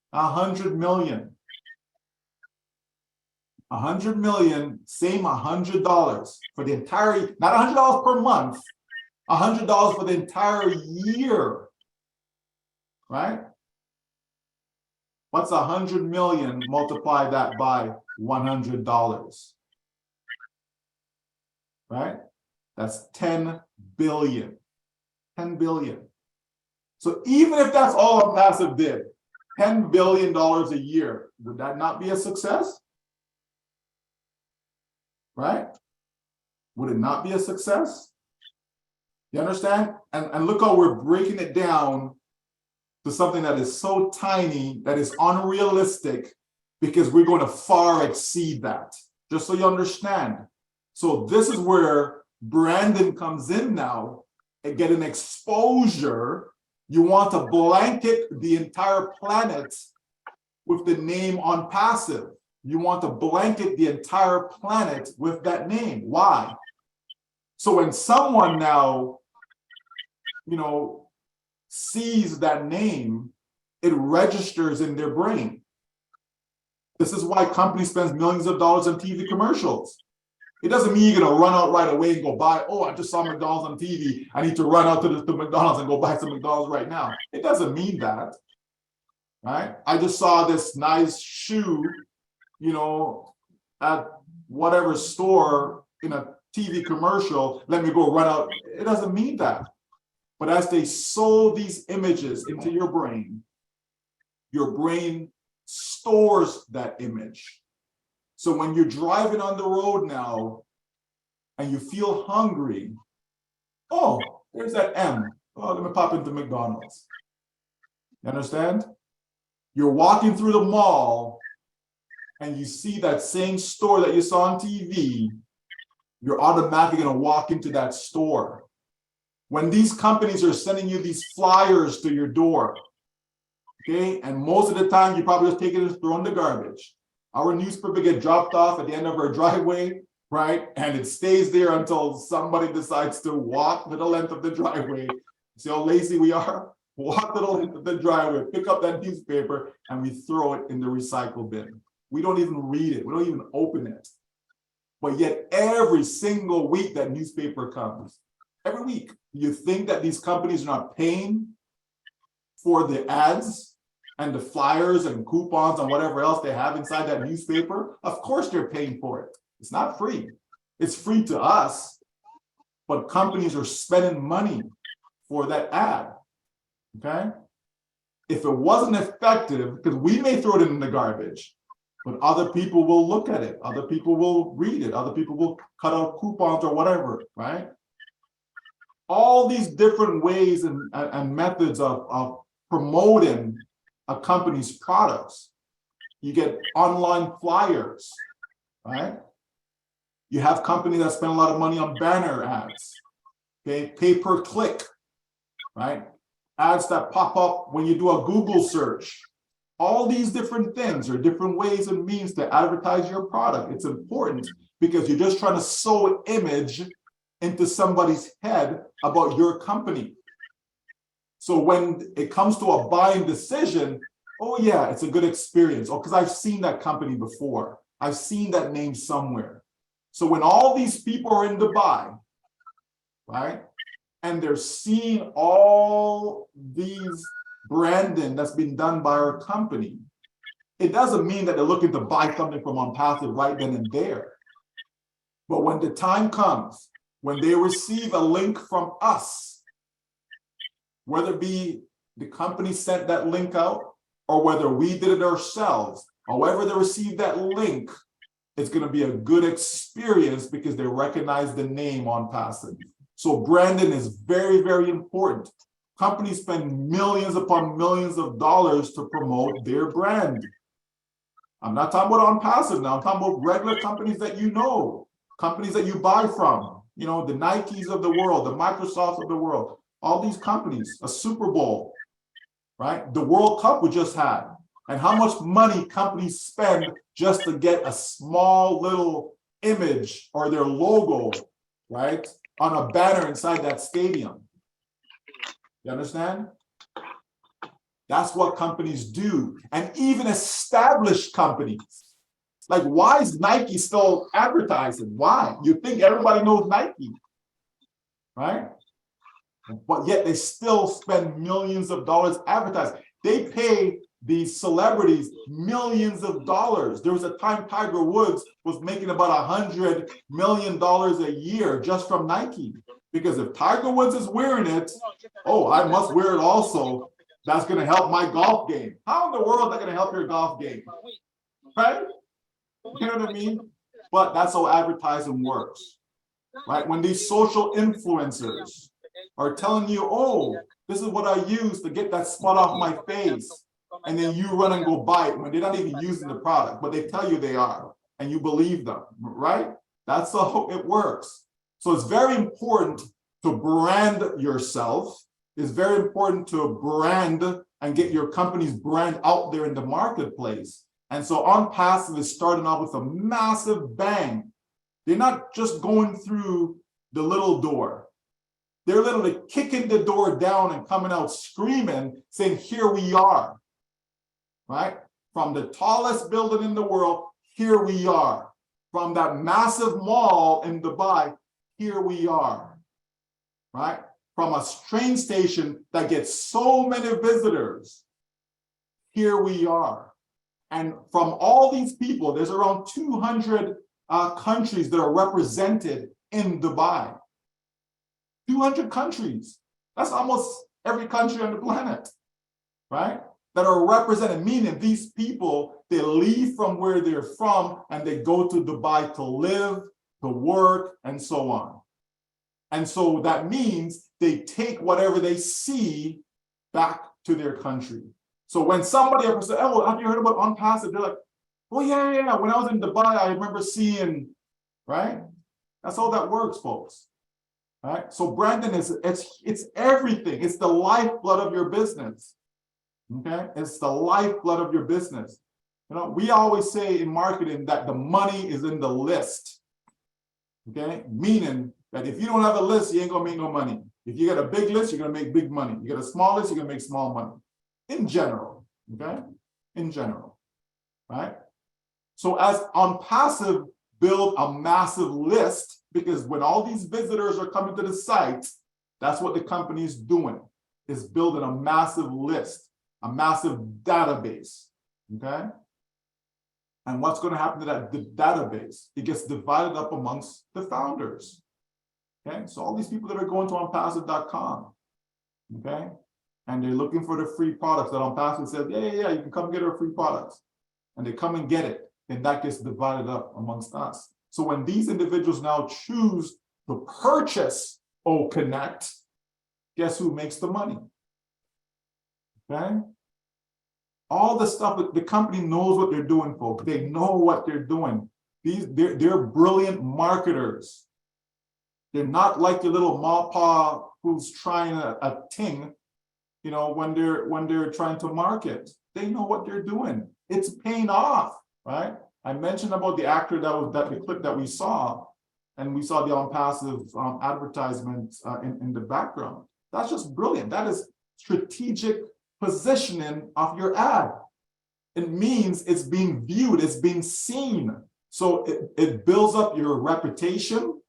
100 million. 100 million, same $100 for the entire, not $100 per month, $100 for the entire year, right? What's 100 million? Multiply that by $100, right? That's 10 billion, 10 billion. So even if that's all ONPASSIVE did, $10 billion a year, would that not be a success? Right? Would it not be a success? You understand? And look how we're breaking it down to something that is so tiny, that is unrealistic, because we're going to far exceed that. Just so you understand. So this is where branding comes in now, and get an exposure. You want to blanket the entire planet with the name ONPASSIVE. You want to blanket the entire planet with that name. Why? So when someone now, sees that name, it registers in their brain. This is why companies spend millions of dollars on TV commercials. It doesn't mean you're going to run out right away and go buy, oh, I just saw McDonald's on TV. I need to run out to McDonald's and go buy some McDonald's right now. It doesn't mean that, right? I just saw this nice shoe, at whatever store in a TV commercial, let me go run out. It doesn't mean that. But as they sow these images into your brain stores that image. So when you're driving on the road now and you feel hungry, oh, there's that M. Oh, let me pop into McDonald's. You understand? You're walking through the mall and you see that same store that you saw on TV, you're automatically going to walk into that store. When these companies are sending you these flyers to your door, okay, and most of the time you probably just take it and throw in the garbage. Our newspaper get dropped off at the end of our driveway, right? And it stays there until somebody decides to walk to the length of the driveway. See how lazy we are? Walk to the length of the driveway, pick up that newspaper, and we throw it in the recycle bin. We don't even read it. We don't even open it. But yet every single week that newspaper comes, every week, you think that these companies are not paying for the ads and the flyers and coupons and whatever else they have inside that newspaper? Of course they're paying for it. It's not free. It's free to us, but companies are spending money for that ad, okay? If it wasn't effective, because we may throw it in the garbage, but other people will look at it. Other people will read it. Other people will cut out coupons or whatever, right? All these different ways and methods of promoting a company's products. You get online flyers, right? You have companies that spend a lot of money on banner ads. okay, pay per click, right? Ads that pop up when you do a Google search. All these different things are different ways and means to advertise your product. It's important because you're just trying to sow an image into somebody's head about your company. So when it comes to a buying decision, oh yeah, it's a good experience. Oh, because I've seen that company before. I've seen that name somewhere. So when all these people are in Dubai, right, and they're seeing all these branding that's been done by our company, it doesn't mean that they're looking to buy something from ONPASSIVE right then and there. But when the time comes, when they receive a link from us, whether it be the company sent that link out or whether we did it ourselves, however they receive that link, it's going to be a good experience because they recognize the name ONPASSIVE. So branding is very, very important. Companies spend millions upon millions of dollars to promote their brand. I'm not talking about ONPASSIVE now. I'm talking about regular companies that you know, companies that you buy from, you know, the Nikes of the world, the Microsofts of the world, all these companies, a Super Bowl, right? The World Cup we just had, and how much money companies spend just to get a small little image or their logo, right, on a banner inside that stadium. You understand? That's what companies do. And even established companies. Like, why is Nike still advertising? Why? You think everybody knows Nike, right? But yet they still spend millions of dollars advertising. They pay these celebrities millions of dollars. There was a time Tiger Woods was making about $100 million a year just from Nike. Because if Tiger Woods is wearing it, oh, I must wear it also. That's going to help my golf game. How in the world is that going to help your golf game? Right? You know what I mean? But that's how advertising works. Right? When these social influencers are telling you, oh, this is what I use to get that spot off my face. And then you run and go buy it when they're not even using the product, but they tell you they are, and you believe them, right? That's how it works. So it's very important to brand yourself. It's very important to brand and get your company's brand out there in the marketplace. And so ONPASSIVE is starting off with a massive bang. They're not just going through the little door. They're literally kicking the door down and coming out screaming, saying, here we are, right? From the tallest building in the world, here we are. From that massive mall in Dubai, here we are, right? From a train station that gets so many visitors, here we are. And from all these people, there's around 200 countries that are represented in Dubai. 200 countries. That's almost every country on the planet, right? That are represented, meaning these people, they leave from where they're from and they go to Dubai to live, to work, and so on. And so that means they take whatever they see back to their country. So when somebody ever says, oh, have you heard about ONPASSIVE? They're like, oh, yeah. When I was in Dubai, I remember seeing, right? That's how that works, folks. Right? So branding it's everything. It's the lifeblood of your business. Okay? It's the lifeblood of your business. You know, we always say in marketing that the money is in the list. Okay? Meaning that if you don't have a list, you ain't gonna make no money. If you got a big list, you're gonna make big money. You got a small list, you're gonna make small money. In general, okay? In general, right? So as ONPASSIVE build a massive list, because when all these visitors are coming to the site, that's what the company is doing, is building a massive list, a massive database, okay? And what's going to happen to that database? It gets divided up amongst the founders, okay? So all these people that are going to ONPASSIVE.com, okay? And they're looking for the free products that ONPASSIVE says, yeah, you can come get our free products. And they come and get it, and that gets divided up amongst us. So when these individuals now choose to purchase OConnect, guess who makes the money? Okay? All the stuff that the company knows what they're doing, folks. They know what they're doing. They're brilliant marketers. They're not like your little mawpaw who's trying a ting, you know, when they're trying to market. They know what they're doing. It's paying off, right? I mentioned about the actor the clip that we saw, and we saw the ONPASSIVE advertisement in the background. That's just brilliant. That is strategic positioning of your ad. It means it's being viewed, it's being seen. So it builds up your reputation,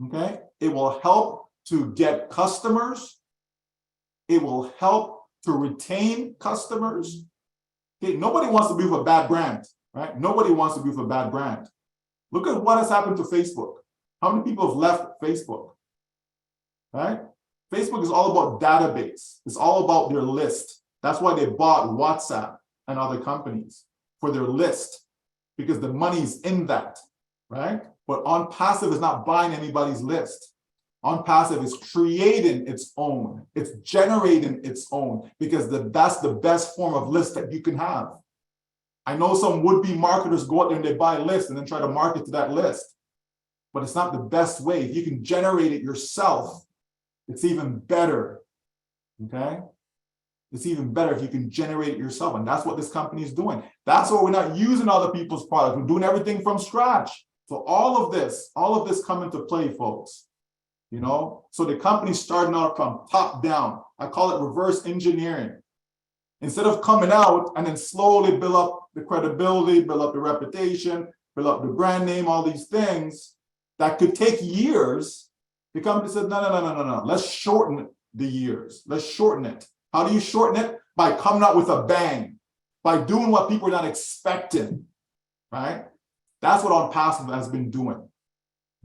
okay? It will help to get customers. It will help to retain customers. Okay, nobody wants to be with a bad brand, right? Nobody wants to be with a bad brand. Look at what has happened to Facebook. How many people have left Facebook, right? Facebook is all about database. It's all about their list. That's why they bought WhatsApp and other companies for their list, because the money's in that, right? But ONPASSIVE is not buying anybody's list. ONPASSIVE is creating its own. It's generating its own, because that's the best form of list that you can have. I know some would-be marketers go out there and they buy a list and then try to market to that list, but it's not the best way. If you can generate it yourself, it's even better, okay? It's even better if you can generate it yourself, and that's what this company is doing. That's why we're not using other people's products. We're doing everything from scratch. So all of this come into play, folks. You know, so the company's starting out from top down. I call it reverse engineering. Instead of coming out and then slowly build up the credibility, build up the reputation, build up the brand name, all these things that could take years, the company said, no. Let's shorten the years. Let's shorten it. How do you shorten it? By coming out with a bang, by doing what people are not expecting, right? That's what ONPASSIVE has been doing.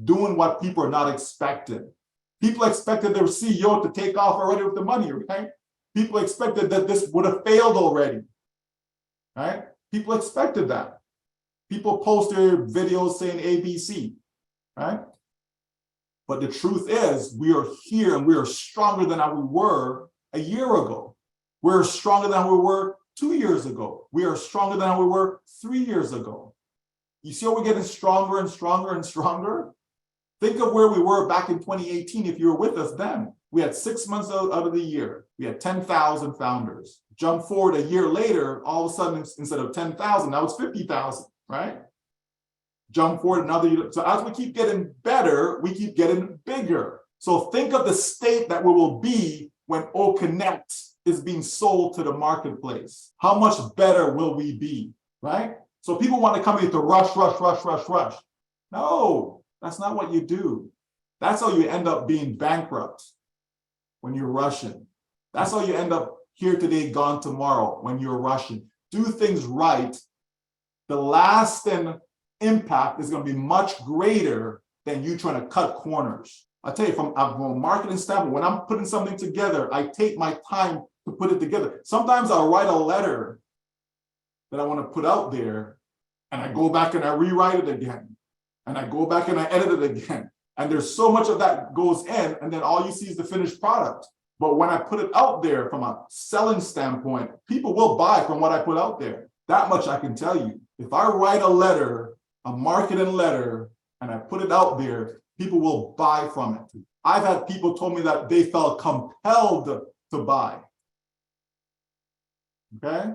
Doing what people are not expecting. People expected their CEO to take off already with the money, right? People expected that this would have failed already, right? People expected that. People post their videos saying ABC, right? But the truth is, we are here and we are stronger than we were a year ago. We're stronger than we were 2 years ago. We are stronger than we were 3 years ago. You see how we're getting stronger and stronger and stronger? Think of where we were back in 2018 if you were with us then. We had 6 months out of the year. We had 10,000 founders. Jump forward a year later, all of a sudden, instead of 10,000, now it's 50,000, right? Jump forward another year. So as we keep getting better, we keep getting bigger. So think of the state that we will be when O-Connect is being sold to the marketplace. How much better will we be, right? So people want to come in to rush. No, that's not what you do. That's how you end up being bankrupt, when you're rushing. That's how you end up here today, gone tomorrow, when you're rushing. Do things right. The lasting impact is going to be much greater than you trying to cut corners. I tell you, from a marketing standpoint, when I'm putting something together, I take my time to put it together. Sometimes I'll write a letter that I want to put out there, and I go back and I rewrite it again, and I go back and I edit it again. And there's so much of that goes in, and then all you see is the finished product. But when I put it out there from a selling standpoint, people will buy from what I put out there. That much I can tell you. If I write a letter, a marketing letter, and I put it out there, people will buy from it. I've had people told me that they felt compelled to buy. Okay?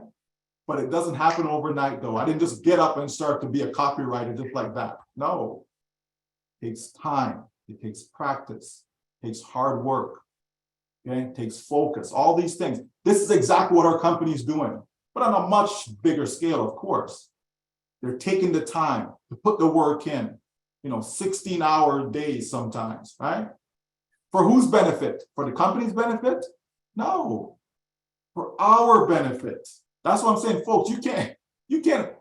But it doesn't happen overnight, though. I didn't just get up and start to be a copywriter just like that. No. It takes time. It takes practice. It takes hard work. Okay? It takes focus. All these things. This is exactly what our company is doing, but on a much bigger scale, of course. They're taking the time to put the work in. 16-hour days sometimes, right? For whose benefit? For the company's benefit? No. For our benefit. That's what I'm saying, folks. You can't.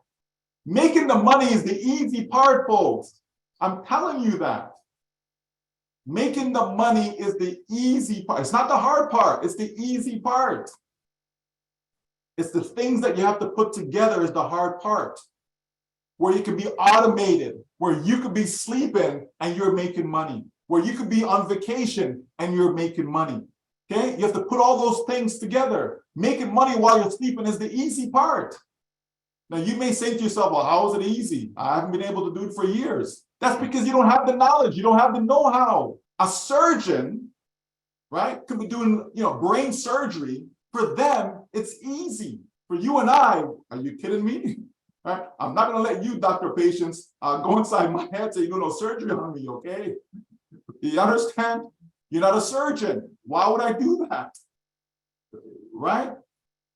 Making the money is the easy part, folks. I'm telling you that. Making the money is the easy part. It's not the hard part. It's the easy part. It's the things that you have to put together is the hard part. Where you can be automated, where you could be sleeping and you're making money, where you could be on vacation and you're making money. Okay? You have to put all those things together. Making money while you're sleeping is the easy part. Now, you may say to yourself, well, how is it easy? I haven't been able to do it for years. That's because you don't have the knowledge, you don't have the know-how. A surgeon, right, could be doing, brain surgery. For them, it's easy. For you and I, are you kidding me? Right? I'm not gonna let you, Dr. Patience, go inside my head so you do no surgery on me, okay? You understand? You're not a surgeon. Why would I do that? Right?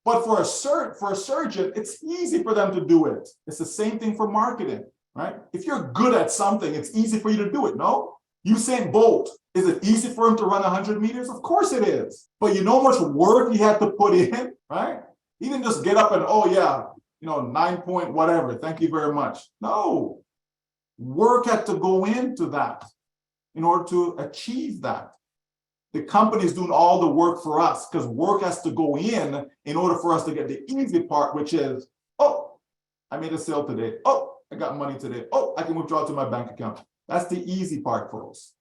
But for a surgeon, it's easy for them to do it. It's the same thing for marketing, right? If you're good at something, it's easy for you to do it, no? Usain Bolt, is it easy for him to run 100 meters? Of course it is. But you know how much work he had to put in, right? He didn't just get up and, oh yeah, 9 point whatever, thank you very much. No, work had to go into that in order to achieve that. The company is doing all the work for us because work has to go in order for us to get the easy part, which is, oh, I made a sale today. Oh, I got money today. Oh, I can withdraw to my bank account. That's the easy part, folks.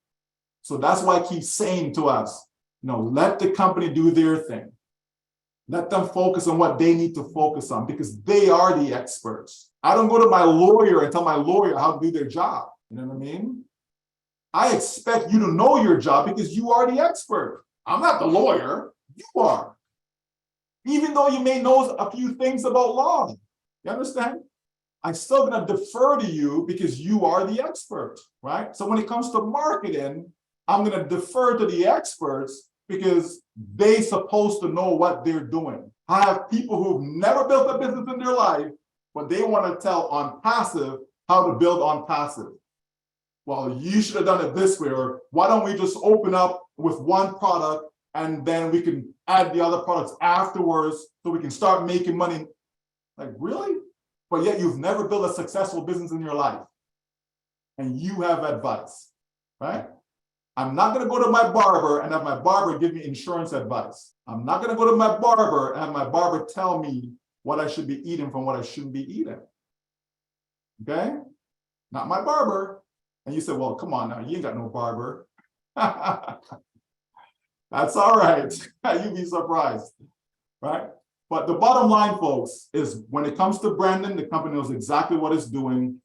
So that's why I keep saying to us, let the company do their thing. Let them focus on what they need to focus on because they are the experts. I don't go to my lawyer and tell my lawyer how to do their job. You know what I mean? I expect you to know your job because you are the expert. I'm not the lawyer, you are. Even though you may know a few things about law, you understand? I'm still gonna defer to you because you are the expert, right? So when it comes to marketing, I'm gonna defer to the experts because they're supposed to know what they're doing. I have people who've never built a business in their life, but they wanna tell ONPASSIVE how to build ONPASSIVE. Well, you should have done it this way, or why don't we just open up with one product and then we can add the other products afterwards so we can start making money. Like, really? But yet you've never built a successful business in your life. And you have advice, right? I'm not gonna go to my barber and have my barber give me insurance advice. I'm not gonna go to my barber and have my barber tell me what I should be eating from what I shouldn't be eating. Okay? Not my barber. And you said, well, come on now, you ain't got no barber. That's all right. You'd be surprised, right? But the bottom line, folks, is when it comes to branding, the company knows exactly what it's doing,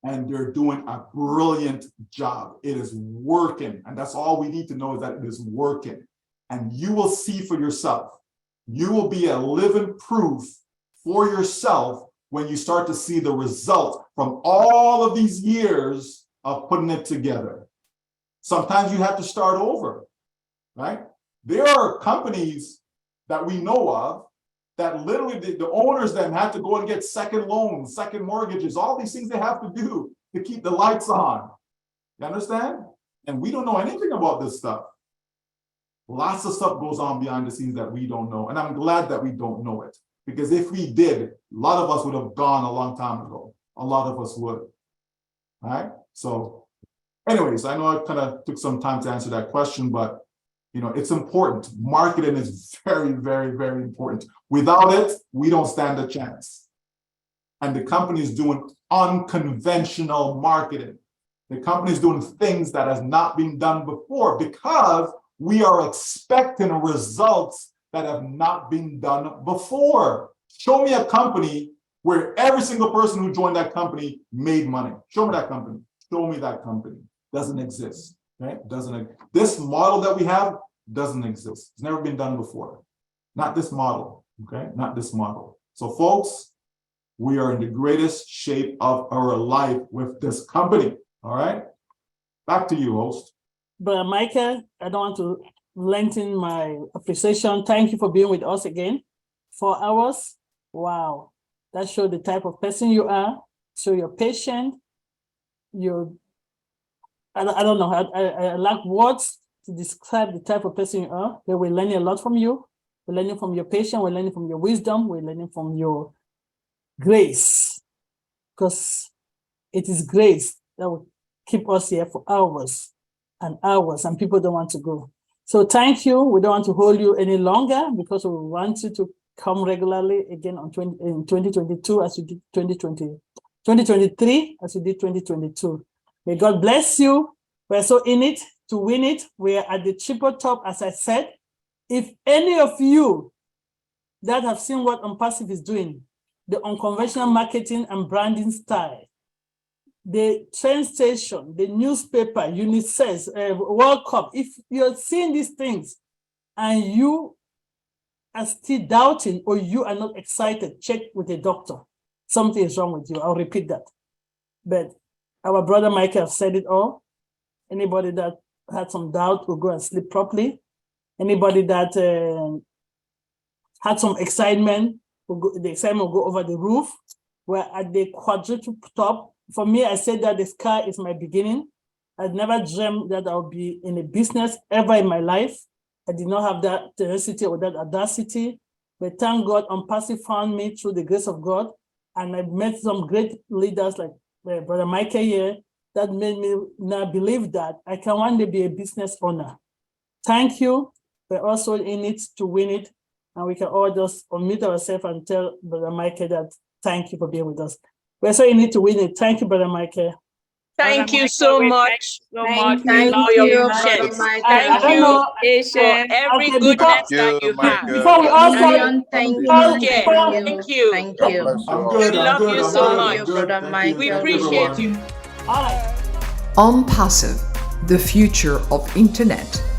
and they're doing a brilliant job. It is working, and that's all we need to know is that it is working. And you will see for yourself. You will be a living proof for yourself when you start to see the result from all of these years of putting it together. Sometimes you have to start over, right? There are companies that we know of that literally the owners then have to go and get second loans, second mortgages, all these things they have to do to keep the lights on. You understand? And we don't know anything about this stuff. Lots of stuff goes on behind the scenes that we don't know. And I'm glad that we don't know it. Because if we did, a lot of us would have gone a long time ago. A lot of us would. All right? So anyways, I know I kind of took some time to answer that question, but it's important. Marketing is very, very, very important. Without it, we don't stand a chance. And the company is doing unconventional marketing. The company is doing things that has not been done before because we are expecting results that have not been done before. Show me a company where every single person who joined that company made money. Show me that company. Show me that company. Doesn't exist. Right? This model that we have doesn't exist. It's never been done before. Not this model. Okay? Not this model. So folks, we are in the greatest shape of our life with this company. All right? Back to you, host. But Micah, I don't want to lengthen my appreciation. Thank you for being with us again. 4 hours. Wow. That shows the type of person you are. So you're patient. I don't know. I lack words to describe the type of person you are. But we're learning a lot from you. We're learning from your patience. We're learning from your wisdom. We're learning from your grace. Because it is grace that will keep us here for hours and hours, and people don't want to go. So thank you. We don't want to hold you any longer because we want you to come regularly again in 2022 as you did 2023 as you did 2022. May God bless you. We're so in it to win it. We're at the triple top, as I said. If any of you that have seen what ONPASSIVE is doing, the unconventional marketing and branding style, the train station, the newspaper, UNICEF, World Cup, if you're seeing these things and you are still doubting or you are not excited, check with a doctor. Something is wrong with you. I'll repeat that. But our brother Michael have said it all. Anybody that had some doubt will go and sleep properly. Anybody that had some excitement, the excitement will go over the roof. We're at the quadruple top. For me, I said that the sky is my beginning. I'd never dreamed that I'll be in a business ever in my life. I did not have that tenacity or that audacity. But thank God, ONPASSIVE found me through the grace of God. And I met some great leaders like Brother Michael here that made me now believe that I can one day be a business owner. Thank you. We're also in it to win it. And we can all just unmute ourselves and tell Brother Michael that thank you for being with us. We're so in it to win it. Thank you, Brother Michael. Thank you so much. Thank you, Brother Michael. Thank you, Asian, every goodness that you have. Before we all Marion, thank you. Thank you. Thank you. I'm good. We I'm love good. you I'm so good. much. I'm good. Brother Thank you. We Michael. Thank you, appreciate everyone. you. ONPASSIVE, the future of internet.